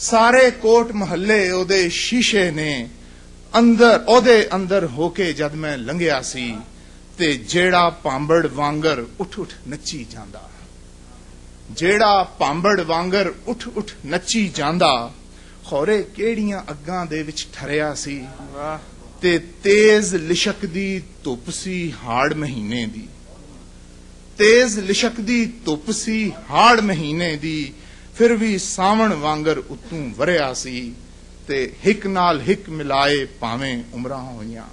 ਸਾਰੇ ਕੋਟ ਮਹੱਲੇ ਉਹਦੇ ਸ਼ੀਸ਼ੇ ਨੇ ਅੰਦਰ ਉਹਦੇ ਅੰਦਰ ਹੋ ਕੇ ਜਦ ਮੈਂ ਲੰਘਿਆ ਸੀ ਤੇ ਜਿਹੜਾ ਭਾਂਬੜ ਵਾਂਗਰ ਉੱਠ ਉੱਠ ਨੱਚੀ ਜਾਂਦਾ। ਜਿਹੜਾ ਭਾਂਬੜ ਵਾਂਗਰ ਉੱਠ ਉੱਠ ਨੱਚੀ ਜਾਂਦਾ ਖੌਰੇ ਕਿਹੜੀਆਂ ਅੱਗਾਂ ਦੇ ਵਿੱਚ ਠਰਿਆ ਸੀ ਤੇ ਤੇਜ਼ ਲਿਸ਼ਕਦੀ ਧੁੱਪ ਸੀ ਹਾੜ ਮਹੀਨੇ ਦੀ। ਤੇਜ਼ ਲਿਸ਼ਕਦੀ ਧੁੱਪ ਸੀ ਹਾੜ ਮਹੀਨੇ ਦੀ ਫਿਰ ਵੀ ਸਾਵਣ ਵਾਂਗਰ ਉਤੋਂ ਵਰਿਆ ਸੀ ਤੇ ਹਿੱਕ ਨਾਲ ਹਿੱਕ ਮਿਲਾਏ ਭਾਵੇਂ ਉਮਰਾਂ ਹੋਈਆਂ।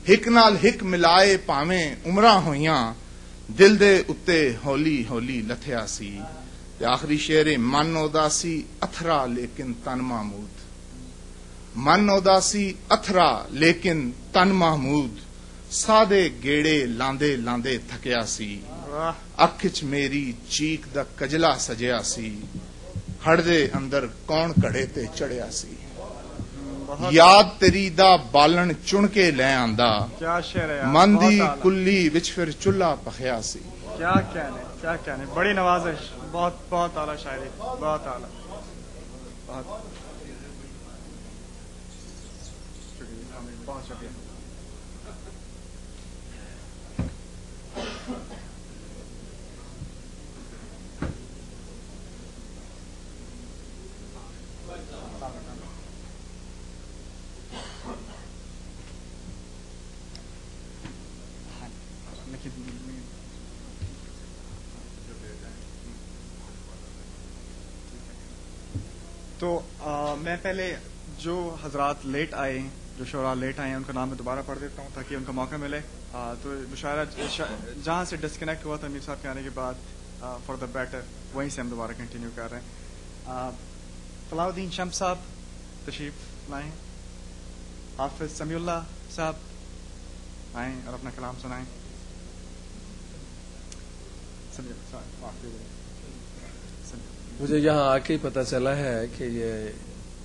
ਹਿੱਕ ਨਾਲ ਹਿੱਕ ਮਿਲਾਏ ਭਾਵੇਂ ਉਮਰਾਂ ਹੋਈਆਂ ਦਿਲ ਦੇ ਉੱਤੇ ਹੌਲੀ ਹੌਲੀ ਲੱਥਿਆ ਸੀ ਤੇ ਆਖਰੀ ਸ਼ੇਰ ਮਨ ਉਦਾਸੀ ਅਥਰਾ ਲੇਕਿਨ ਤਨ mahmud। ਮਨ ਉਦਾਸੀ ਅਥਰਾ ਲੇਕਿਨ ਤਨ mahmud। ਸਾਦੇ ਗੇੜੇ ਲਾਂਦੇ ਲਾਂਦੇ ਥਕਿਆ ਸੀ। ਅੱਖ 'ਚ ਮੇਰੀ ਚੀਕ ਦਾ ਕਜਲਾ ਸਜਿਆ ਸੀ। ਹੜ ਦੇ ਅੰਦਰ ਕੌਣ ਘੜੇ ਤੇ ਚੜਿਆ ਸੀ। ਯਾਦ ਤੇਰੀ ਦਾ ਬਾਲਣ ਚੁਣ ਕੇ ਲੈ ਆਂਦਾ। ਮਨ ਦੀ ਕੁੱਲੀ ਵਿੱਚ ਫਿਰ ਚੁੱਲ੍ਹਾ ਪਖਿਆ ਸੀ। کیا کہنے بڑی نوازش بہت بہت اعلیٰ شاعری بہت اعلیٰ بہت شکریہ تو میں پہلے جو حضرات لیٹ آئے جو شعراء لیٹ آئے ہیں ان کا نام میں دوبارہ پڑھ دیتا ہوں تاکہ ان کا موقع ملے. تو مشاعرہ جہاں سے ڈسکنیکٹ ہوا تھا میر صاحب کے آنے کے بعد فار دا بیٹر وہیں سے ہم دوبارہ کنٹینیو کر رہے ہیں. فلاح الدین شمس صاحب تشریف لائیں. حافظ سمیع اللہ صاحب آئیں اور اپنا کلام سنائیں. مجھے یہاں آ کے ہی پتہ چلا ہے کہ یہ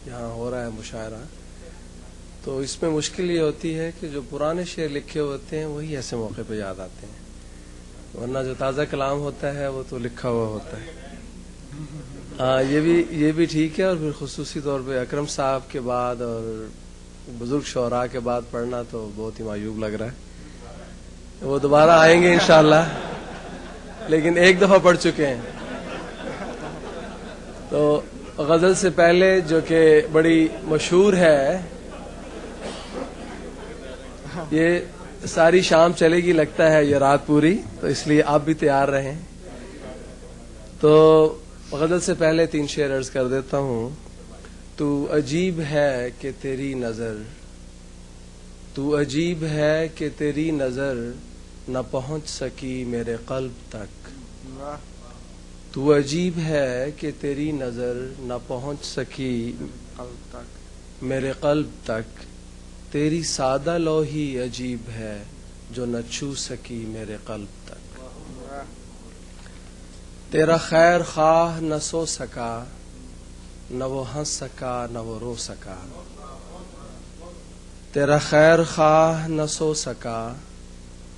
یہاں ہو رہا ہے مشاعرہ. تو اس میں مشکل یہ ہوتی ہے کہ جو پرانے شعر لکھے ہوتے ہیں وہی ایسے موقع پہ یاد آتے ہیں, ورنہ جو تازہ کلام ہوتا ہے وہ تو لکھا ہوا ہوتا ہے. ہاں یہ بھی ٹھیک ہے. اور پھر خصوصی طور پہ اکرم صاحب کے بعد اور بزرگ شعراء کے بعد پڑھنا تو بہت ہی معیوب لگ رہا ہے. وہ دوبارہ آئیں گے انشاءاللہ, لیکن ایک دفعہ پڑھ چکے ہیں. تو غزل سے پہلے جو کہ بڑی مشہور ہے, یہ ساری شام چلے گی لگتا ہے, یہ رات پوری, تو اس لیے آپ بھی تیار رہیں. تو غزل سے پہلے 3 شعر عرض کر دیتا ہوں. تو عجیب ہے کہ تیری نظر, تو عجیب ہے کہ تیری نظر نہ پہنچ سکی میرے قلب تک. تو عجیب ہے کہ تیری نظر نہ پہنچ سکی میرے قلب تک. تیری سادہ لوحی عجیب ہے جو نہ چھو سکی میرے قلب تک. تیرا خیر خواہ نہ سو سکا, نہ وہ ہنس سکا نہ وہ رو سکا. تیرا خیر خواہ نہ سو سکا,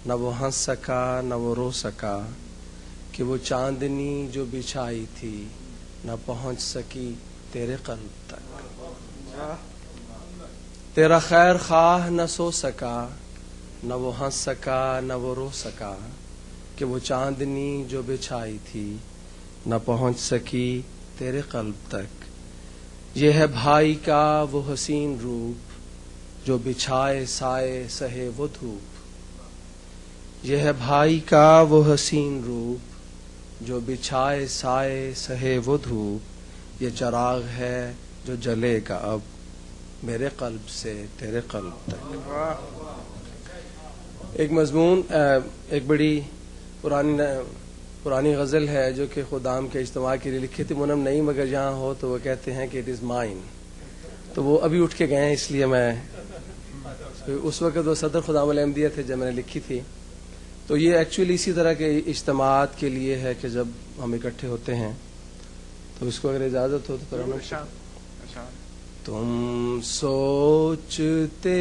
نہ وہ ہنس سکا نہ وہ رو سکا. کہ وہ چاندنی جو بچھائی تھی نہ پہنچ سکی تیرے قلب تک. تیرا خیر خواہ نہ سو سکا, نہ وہ ہنس سکا نہ وہ رو سکا. کہ وہ چاندنی جو بچھائی تھی نہ پہنچ سکی تیرے قلب تک. یہ ہے بھائی کا وہ حسین روپ جو بچھائے سائے سہے وہ دھوپ. یہ ہے بھائی کا وہ حسین روپ جو بچھائے سائے سہے وہ دھوپ. یہ چراغ ہے جو جلے گا اب میرے قلب سے تیرے قلب تک. ایک مضمون ایک بڑی پرانی غزل ہے جو کہ خدام کے اجتماع کے لیے لکھی تھی. منم نہیں مگر یہاں ہو تو وہ کہتے ہیں کہ اٹ از مائن. تو وہ ابھی اٹھ کے گئے ہیں اس لیے میں اس وقت وہ صدر خدام الاحمدیہ تھے جب میں نے لکھی تھی. تو یہ ایکچولی اسی طرح کے اجتماعات کے لیے ہے کہ جب ہم اکٹھے ہوتے ہیں تو اس کو اگر اجازت ہو تو تم سوچتے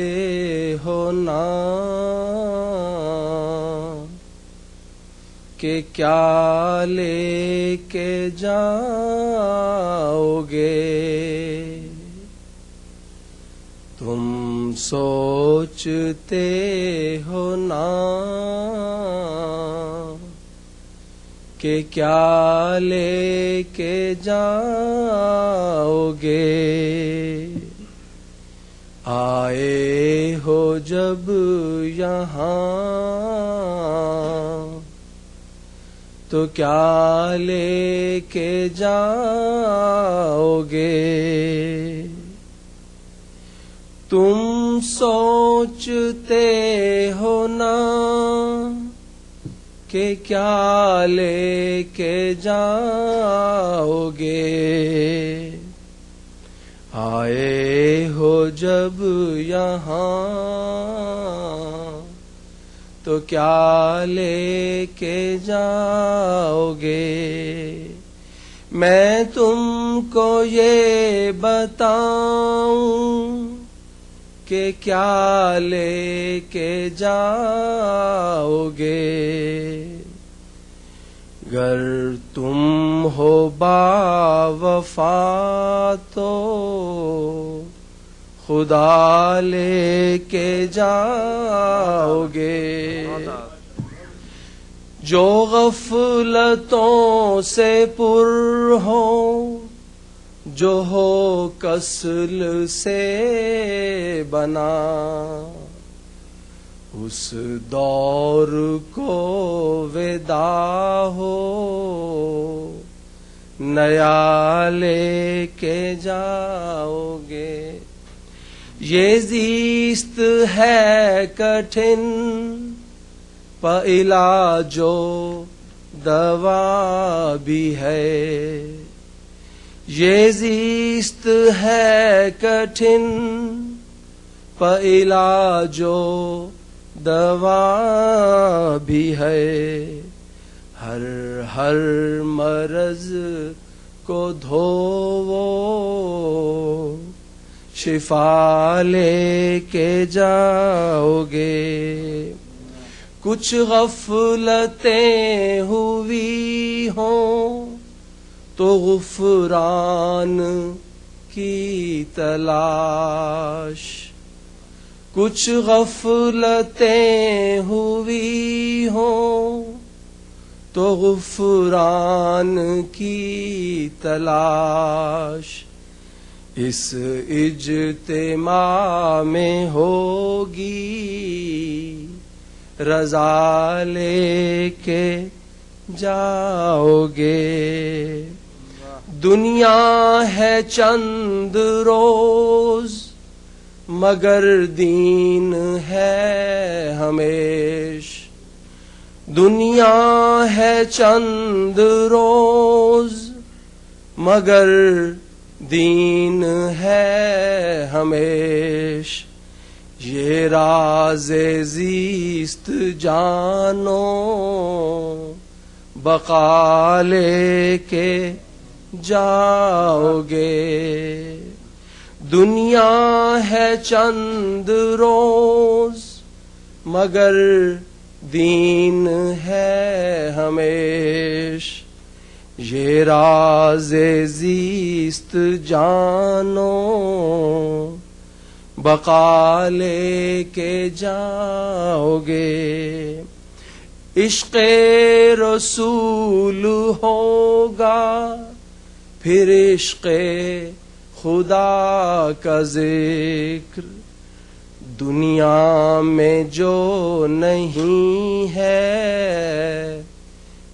ہو نا کہ کیا لے کے جاؤ گے. تم سوچتے ہو نا کہ کیا لے کے جاؤ گے. آئے ہو جب یہاں تو کیا لے کے جاؤ گے. تم سوچتے ہو نا کہ کیا لے کے جاؤ گے. آئے ہو جب یہاں تو کیا لے کے جاؤ گے. میں تم کو یہ بتاؤں کہ کیا لے کے جاؤ گے. گر تم ہو با وفا تو خدا لے کے جاؤ گے. جو غفلتوں سے پر ہو جو ہو کسل سے بنا اس دور کو ودا ہو نیا لے کے جاؤ گے. یہ زیست ہے کٹھن علاجو دوا بھی ہے. یہ زیست ہے کٹھن علاجو دوا بھی ہے. ہر مرض کو دھوو شفا لے کے جاؤ گے. کچھ غفلتیں ہوئی ہوں تو غفران کی تلاش. کچھ غفلتیں ہوئی ہوں تو غفران کی تلاش. اس اجتماع میں ہوگی رضا لے کے جاؤ گے. دنیا ہے چند روز مگر دین ہے ہمیش. دنیا ہے چند روز مگر دین ہے ہمیش. یہ راز زیست جانو بقا لے کے جاؤ گے. دنیا ہے چند روز مگر دین ہے ہمیش. یہ راز زیست جانو بقا لے کے جاؤ گے. عشق رسول ہوگا پھر عشق خدا کا ذکر. دنیا میں جو نہیں ہے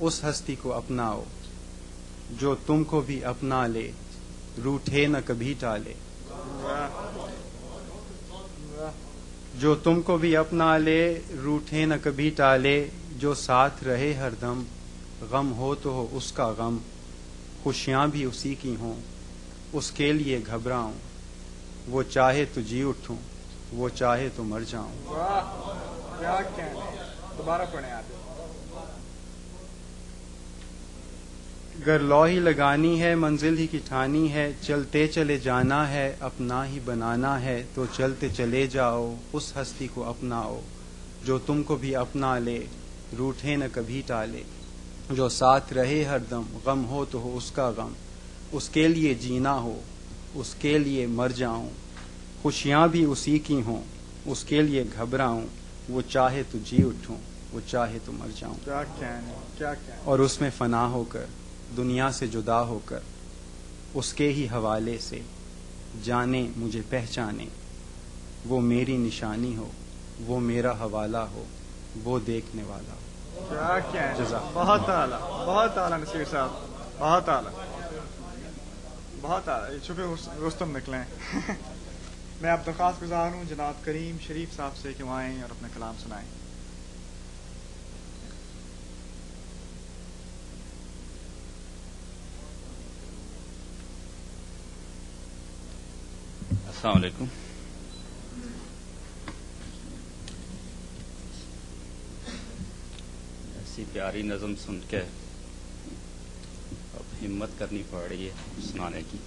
اس ہستی کو اپناؤ جو تم کو بھی اپنا لے، روٹھے نہ کبھی ٹالے. جو تم کو بھی اپنا لے، روٹھے نہ کبھی ٹالے، جو ساتھ رہے ہر دم، غم ہو تو ہو اس کا غم، خوشیاں بھی اسی کی ہوں، اس کے لیے گھبراؤں، وہ چاہے تو جی اٹھوں، وہ چاہے تو مر جاؤں. کیا کہنا ہے؟ دوبارہ پڑھیں آپ. گر لوہی لگانی ہے، منزل ہی کی ٹھانی ہے، چلتے چلے جانا ہے، اپنا ہی بنانا ہے، تو چلتے چلے جاؤ، اس ہستی کو اپناؤ جو تم کو بھی اپنا لے، روٹھے نہ کبھی ٹالے، جو ساتھ رہے ہر دم، غم ہو تو ہو اس کا غم، اس کے لیے جینا ہو، اس کے لیے مر جاؤں، خوشیاں بھی اسی کی ہوں، اس کے لیے گھبراؤں، وہ چاہے تو جی اٹھوں، وہ چاہے تو مر جاؤں. کیا کہنا ہے؟ کیا کہنا ہے؟ اور اس میں فنا ہو کر، دنیا سے جدا ہو کر، اس کے ہی حوالے سے جانے مجھے پہچانے، وہ میری نشانی ہو، وہ میرا حوالہ ہو، وہ دیکھنے والا ہو. کیا کہنا ہے؟ جزاک. بہت اعلیٰ، بہت اعلیٰ نصیر صاحب، بہت اعلیٰ، بہت اعلیٰ. چھپے رستم نکلے ہیں. میں اب درخواست گزار ہوں جناب کریم شریف صاحب سے کہ وہ آئیں اور اپنا کلام سنائیں. السلام علیکم. ایسی پیاری نظم سن کے اب ہمت کرنی پڑ رہی ہے سنانے کی.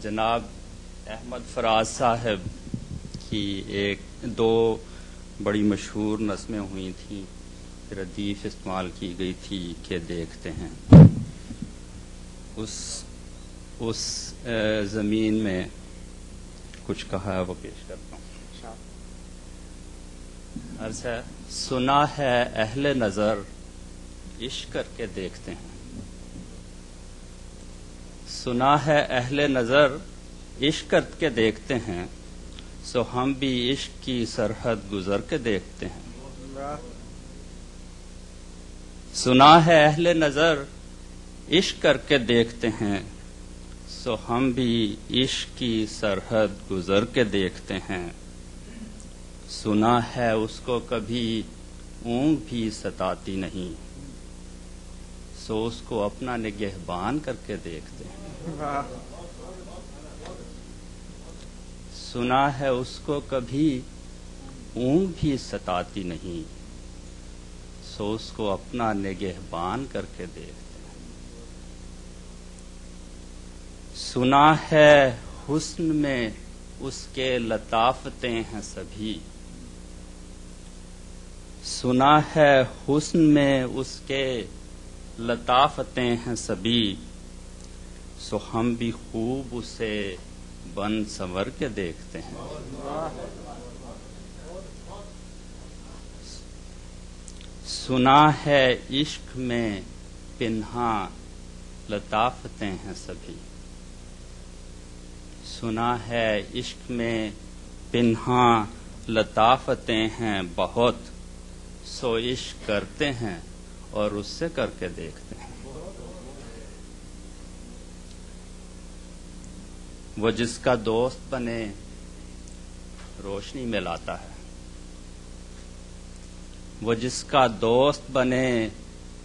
جناب احمد فراز صاحب کی دو بڑی مشہور نظمیں ہوئی تھیں، ردیف استعمال کی گئی تھی کہ دیکھتے ہیں. اس زمین میں کچھ کہا ہے وہ پیش کرتا ہوں. عرض ہے، سنا ہے اہل نظر عشق کر کے دیکھتے ہیں. سنا ہے اہل نظر عشق کر کے دیکھتے ہیں، سو ہم بھی عشق کی سرحد گزر کے دیکھتے ہیں. سنا ہے اہل نظر عشق کر کے دیکھتے ہیں، سو ہم بھی عشق کی سرحد گزر کے دیکھتے ہیں. سنا ہے اس کو کبھی اونگ بھی ستاتی نہیں، سو اس کو اپنا نگہبان کر کے دیکھتے ہیں. سنا ہے اس کو کبھی اونگ بھی ستاتی نہیں، سو اس کو اپنا نگہبان کر کے دیکھتے ہیں. سنا ہے حسن میں اس کے لطافتیں ہیں سبھی، سنا ہے حسن میں اس کے لطافتیں ہیں سبھی، سو ہم بھی خوب اسے بن سنور کے دیکھتے ہیں. سنا ہے عشق میں پنہاں لطافتیں ہیں سبھی، سنا ہے عشق میں پنہاں لطافتیں ہیں بہت، سو عشق کرتے ہیں اور اس سے کر کے دیکھتے ہیں. وہ جس کا دوست بنے روشنی میں لاتا ہے، وہ جس کا دوست بنے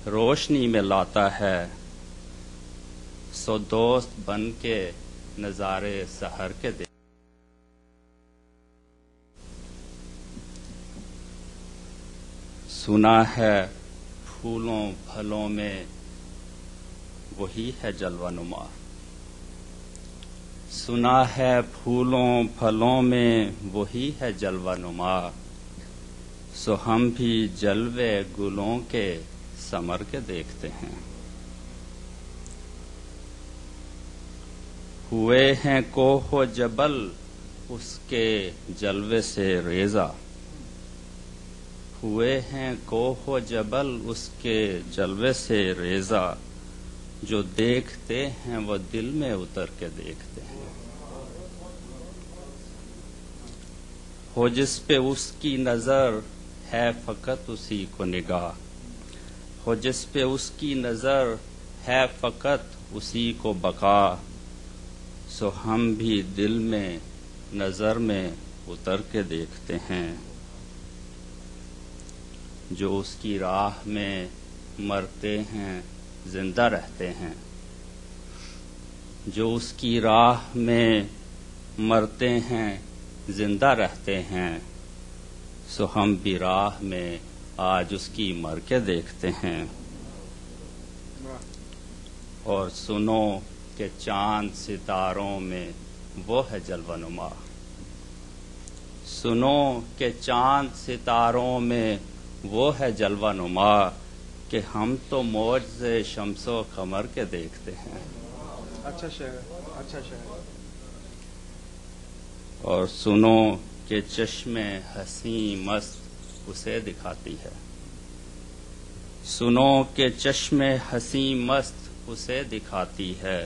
روشنی میں لاتا ہے، سو دوست بن کے نظارے سحر کے دے. سنا ہے پھولوں پھلوں میں وہی ہے جلوہ نما، سنا ہے پھولوں پھلوں میں وہی ہے جلوہ نما، سو ہم بھی جلوے گلوں کے ثمر کے دیکھتے ہیں. ہوئے ہیں کوہ و جبل اس کے جلوے سے ریزہ، ہوئے ہیں کوہ و جبل اس کے جلوے سے ریزہ، جو دیکھتے ہیں وہ دل میں اتر کے دیکھتے ہیں. ہو جس پہ اس کی نظر ہے فقط اسی کو نگاہ، ہو جس پہ اس کی نظر ہے فقط اسی کو بقا، سو ہم بھی دل میں نظر میں اتر کے دیکھتے ہیں۔ جو اس کی راہ میں مرتے ہیں زندہ رہتے ہیں، جو اس کی راہ میں مرتے ہیں زندہ رہتے ہیں، سو ہم بھی راہ میں آج اس کی مر کے دیکھتے ہیں۔ اور سنو کہ چاند ستاروں میں وہ ہے جلوہ نما، سنو کہ چاند ستاروں میں وہ ہے جلوہ نما، کہ ہم تو موج شمس و قمر کے دیکھتے ہیں۔ اچھا شعر، اچھا شعر۔ اور سنو کہ چشم حسین مست اسے دکھاتی ہے، سنو کہ چشم حسین مست اسے دکھاتی ہے،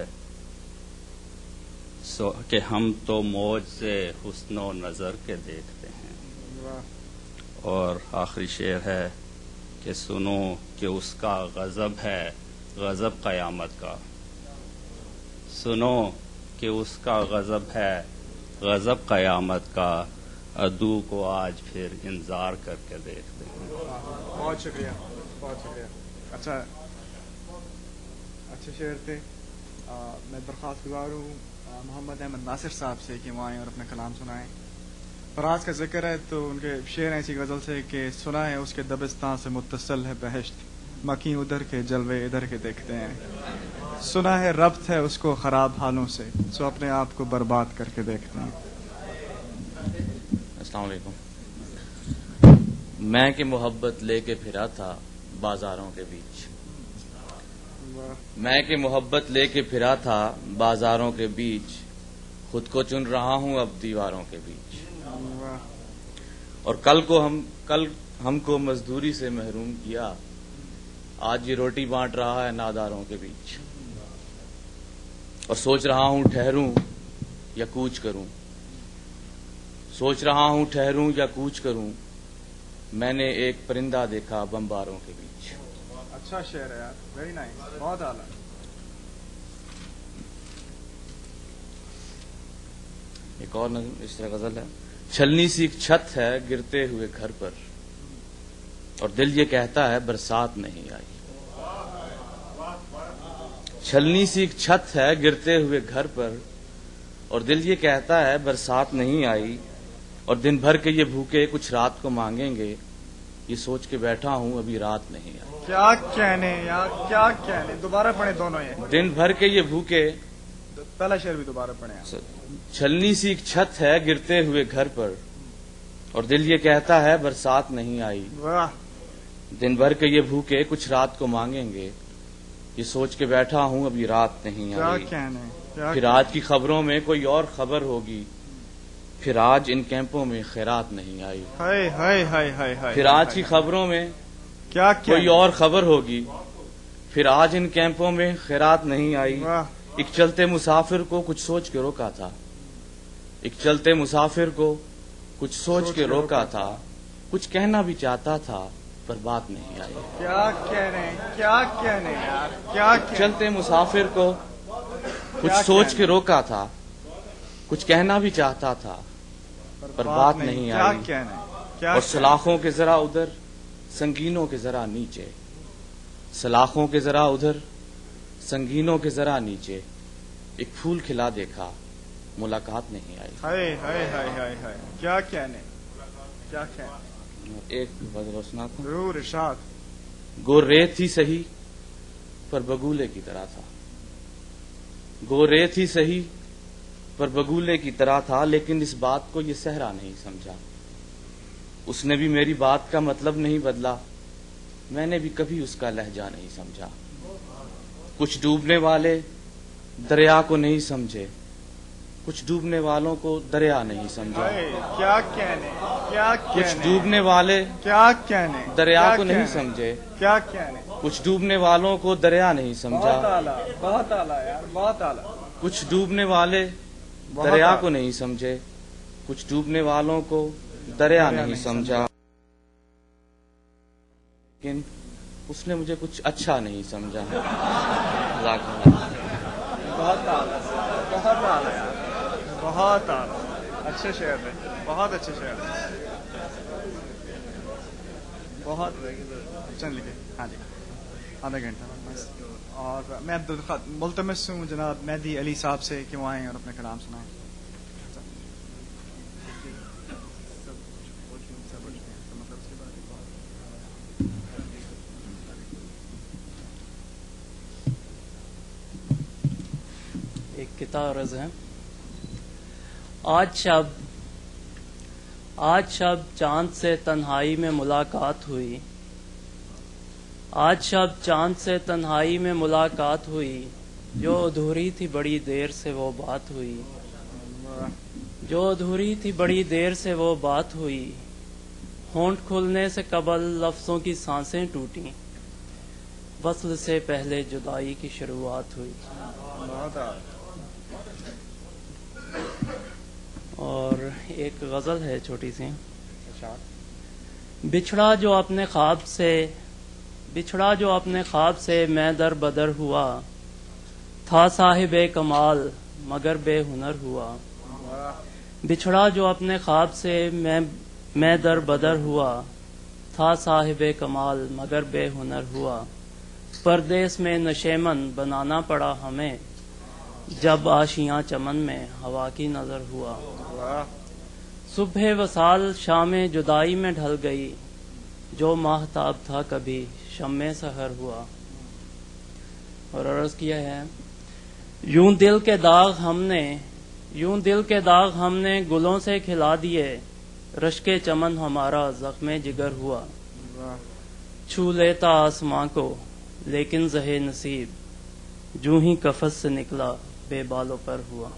سو کہ ہم تو موج سے حسن و نظر کے دیکھتے ہیں۔ اور آخری شعر ہے کہ سنو کہ اس کا غضب ہے غضب قیامت کا، سنو کہ اس کا غضب ہے غضب قیامت کا، عدو کو آج پھر انذار کر کے دیکھتے ہیں۔ بہت شکریہ، بہت شکریہ۔ اچھا اچھے شعر تھے۔ میں درخواست گزار ہوں محمد احمد ناصر صاحب سے کہ وہ آئیں اور اپنا کلام سنائیں۔ فراز کا ذکر ہے تو ان کے شعر ہیں ایسی غزل سے کہ سنا ہے اس کے دبستان سے متصل ہے بہشت، مکیں ادھر کے جلوے ادھر کے دیکھتے ہیں، سنا ہے ربط ہے اس کو خراب حالوں سے، سو اپنے آپ کو برباد کر کے دیکھتے ہیں۔ السلام علیکم۔ میں کہ محبت لے کے پھرا تھا بازاروں کے بیچ، میں کہ محبت لے کے پھرا تھا بازاروں کے بیچ، خود کو چن رہا ہوں اب دیواروں کے بیچ، اور کل ہم کو مزدوری سے محروم کیا، آج یہ روٹی بانٹ رہا ہے ناداروں کے بیچ، اور سوچ رہا ہوں ٹھہروں یا کوچ کروں، سوچ رہا ہوں ٹھہروں یا کوچ کروں، میں نے ایک پرندہ دیکھا بمباروں کے بیچ۔ اچھا شعر ہے یار، ویری نائس، بہت اعلیٰ۔ ایک اور نظم اس طرح غزل ہے۔ چھلنی سی ایک چھت ہے گرتے ہوئے گھر پر، اور دل یہ کہتا ہے برسات نہیں آئی، چھلنی سی ایک چھت ہے گرتے ہوئے گھر پر، اور دل یہ کہتا ہے برسات نہیں آئی، اور دن بھر کے یہ بھوکے کچھ رات کو مانگیں گے، یہ سوچ کے بیٹھا ہوں ابھی رات نہیں آئی۔ کیا کہنے یار، کیا کہنے، دوبارہ پڑھیں دونوں یہ۔ دن بھر کے یہ بھوکے، پہلا شعر بھی دوبارہ پڑھیں۔ چھلنی سی ایک چھت ہے گرتے ہوئے گھر پر، اور دل یہ کہتا ہے برسات نہیں آئی، دن بھر کے یہ بھوکے کچھ رات کو مانگیں گے، یہ سوچ کے بیٹھا ہوں ابھی رات نہیں آئی۔ پھر آج کی خبروں میں کوئی اور خبر ہوگی، پھر آج ان کیمپوں میں خیرات نہیں آئی، پھر آج کی خبروں میں کوئی اور خبر ہوگی، پھر آج ان کیمپوں میں خیرات نہیں آئی۔ ایک چلتے مسافر کو کچھ سوچ کے روکا تھا، ایک چلتے مسافر کو کچھ سوچ کے روکا تھا، کچھ کہنا بھی چاہتا تھا پر بات نہیں آئی۔ کیا کہنے، کیا کہنے یار، کیا چلتے مسافر کو کچھ سوچ کے روکا تھا، کچھ کہنا بھی چاہتا تھا پر بات نہیں آئی، اور سلاخوں کے ذرا ادھر سنگینوں کے ذرا نیچے، سلاخوں کے ذرا ادھر سنگینوں کے ذرا نیچے، ایک پھول کھلا دیکھا ملاقات نہیں آئی۔ ہائے ہائے ہائے ہائے ہائے، کیا کہنے، کیا کہنے۔ ایک غزل سنا تھا، ضرور ارشاد۔ گو ریت ہی سہی پر بگولے کی طرح تھا، گو ریت ہی سہی پر بگولے کی طرح تھا، لیکن اس بات کو یہ صحرا نہیں سمجھا، اس نے بھی میری بات کا مطلب نہیں بدلا، میں نے بھی کبھی اس کا لہجہ نہیں سمجھا، کچھ ڈوبنے والے دریا کو نہیں سمجھے، کچھ ڈوبنے والوں کو دریا نہیں سمجھا، کیا کہنے، کیا کہنے، کچھ ڈوبنے والے کیا کہنے، دریا کو نہیں سمجھے، کیا کہنے، کچھ ڈوبنے والوں کو دریا نہیں سمجھا، بہت اعلیٰ، بہت اعلیٰ یار، بہت اعلیٰ۔ کچھ ڈوبنے والے دریا کو نہیں سمجھے، کچھ ڈوبنے والوں کو دریا نہیں سمجھا، لیکن اس نے مجھے کچھ اچھا نہیں سمجھا. جزاک اللہ. بہت اعلیٰ، بہت اعلیٰ یار، بہت اعلیٰ. اچھے شعر ہے، بہت اچھے شعر ہے، بہت. چل لکھے. ہاں جی، آدھا گھنٹہ بس. اور میں ملتمس ہوں جناب مہدی علی صاحب سے کہ وہ آئیں اور اپنے کلام سنائیں. ایک کتاب عرض ہے. آج شب چاند سے تنہائی میں ملاقات ہوئی. آج شب چاند سے تنہائی میں ملاقات ہوئی. جو ادھوری تھی بڑی دیر سے وہ بات ہوئی. جو ادھوری تھی بڑی دیر سے وہ بات ہوئی. ہونٹ کھلنے سے قبل لفظوں کی سانسیں ٹوٹیں. وصل سے پہلے جدائی کی شروعات ہوئی. اور ایک غزل ہے چھوٹی سی. بچھڑا جو اپنے خواب سے میں در بدر ہوا. تھا صاحب کمال مگر بے ہنر ہوا. بچھڑا جو اپنے خواب سے میں در بدر ہوا. تھا صاحب کمال مگر بے ہنر ہوا. پردیس میں نشیمن بنانا پڑا ہمیں. جب آشیاں چمن میں ہوا کی نظر ہوا. صبح وصال شام جدائی میں ڈھل گئی. جو ماہتاب تھا کبھی شمع سحر ہوا. اور عرض کیا ہے یوں دل کے داغ ہم نے گلوں سے کھلا دیے. رشک چمن ہمارا زخم جگر ہوا. چھو لیتا آسماں کو لیکن زہ نصیب. جو ہی کفس سے نکلا بے بالوں پر ہوا.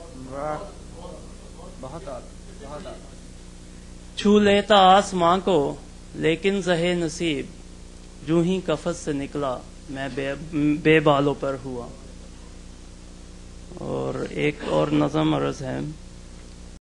چھو لیتا آسماں کو لیکن زہ نصیب. جو ہی کفس سے نکلا میں بے بالوں پر ہوا. اور ایک اور نظم عرض ہے.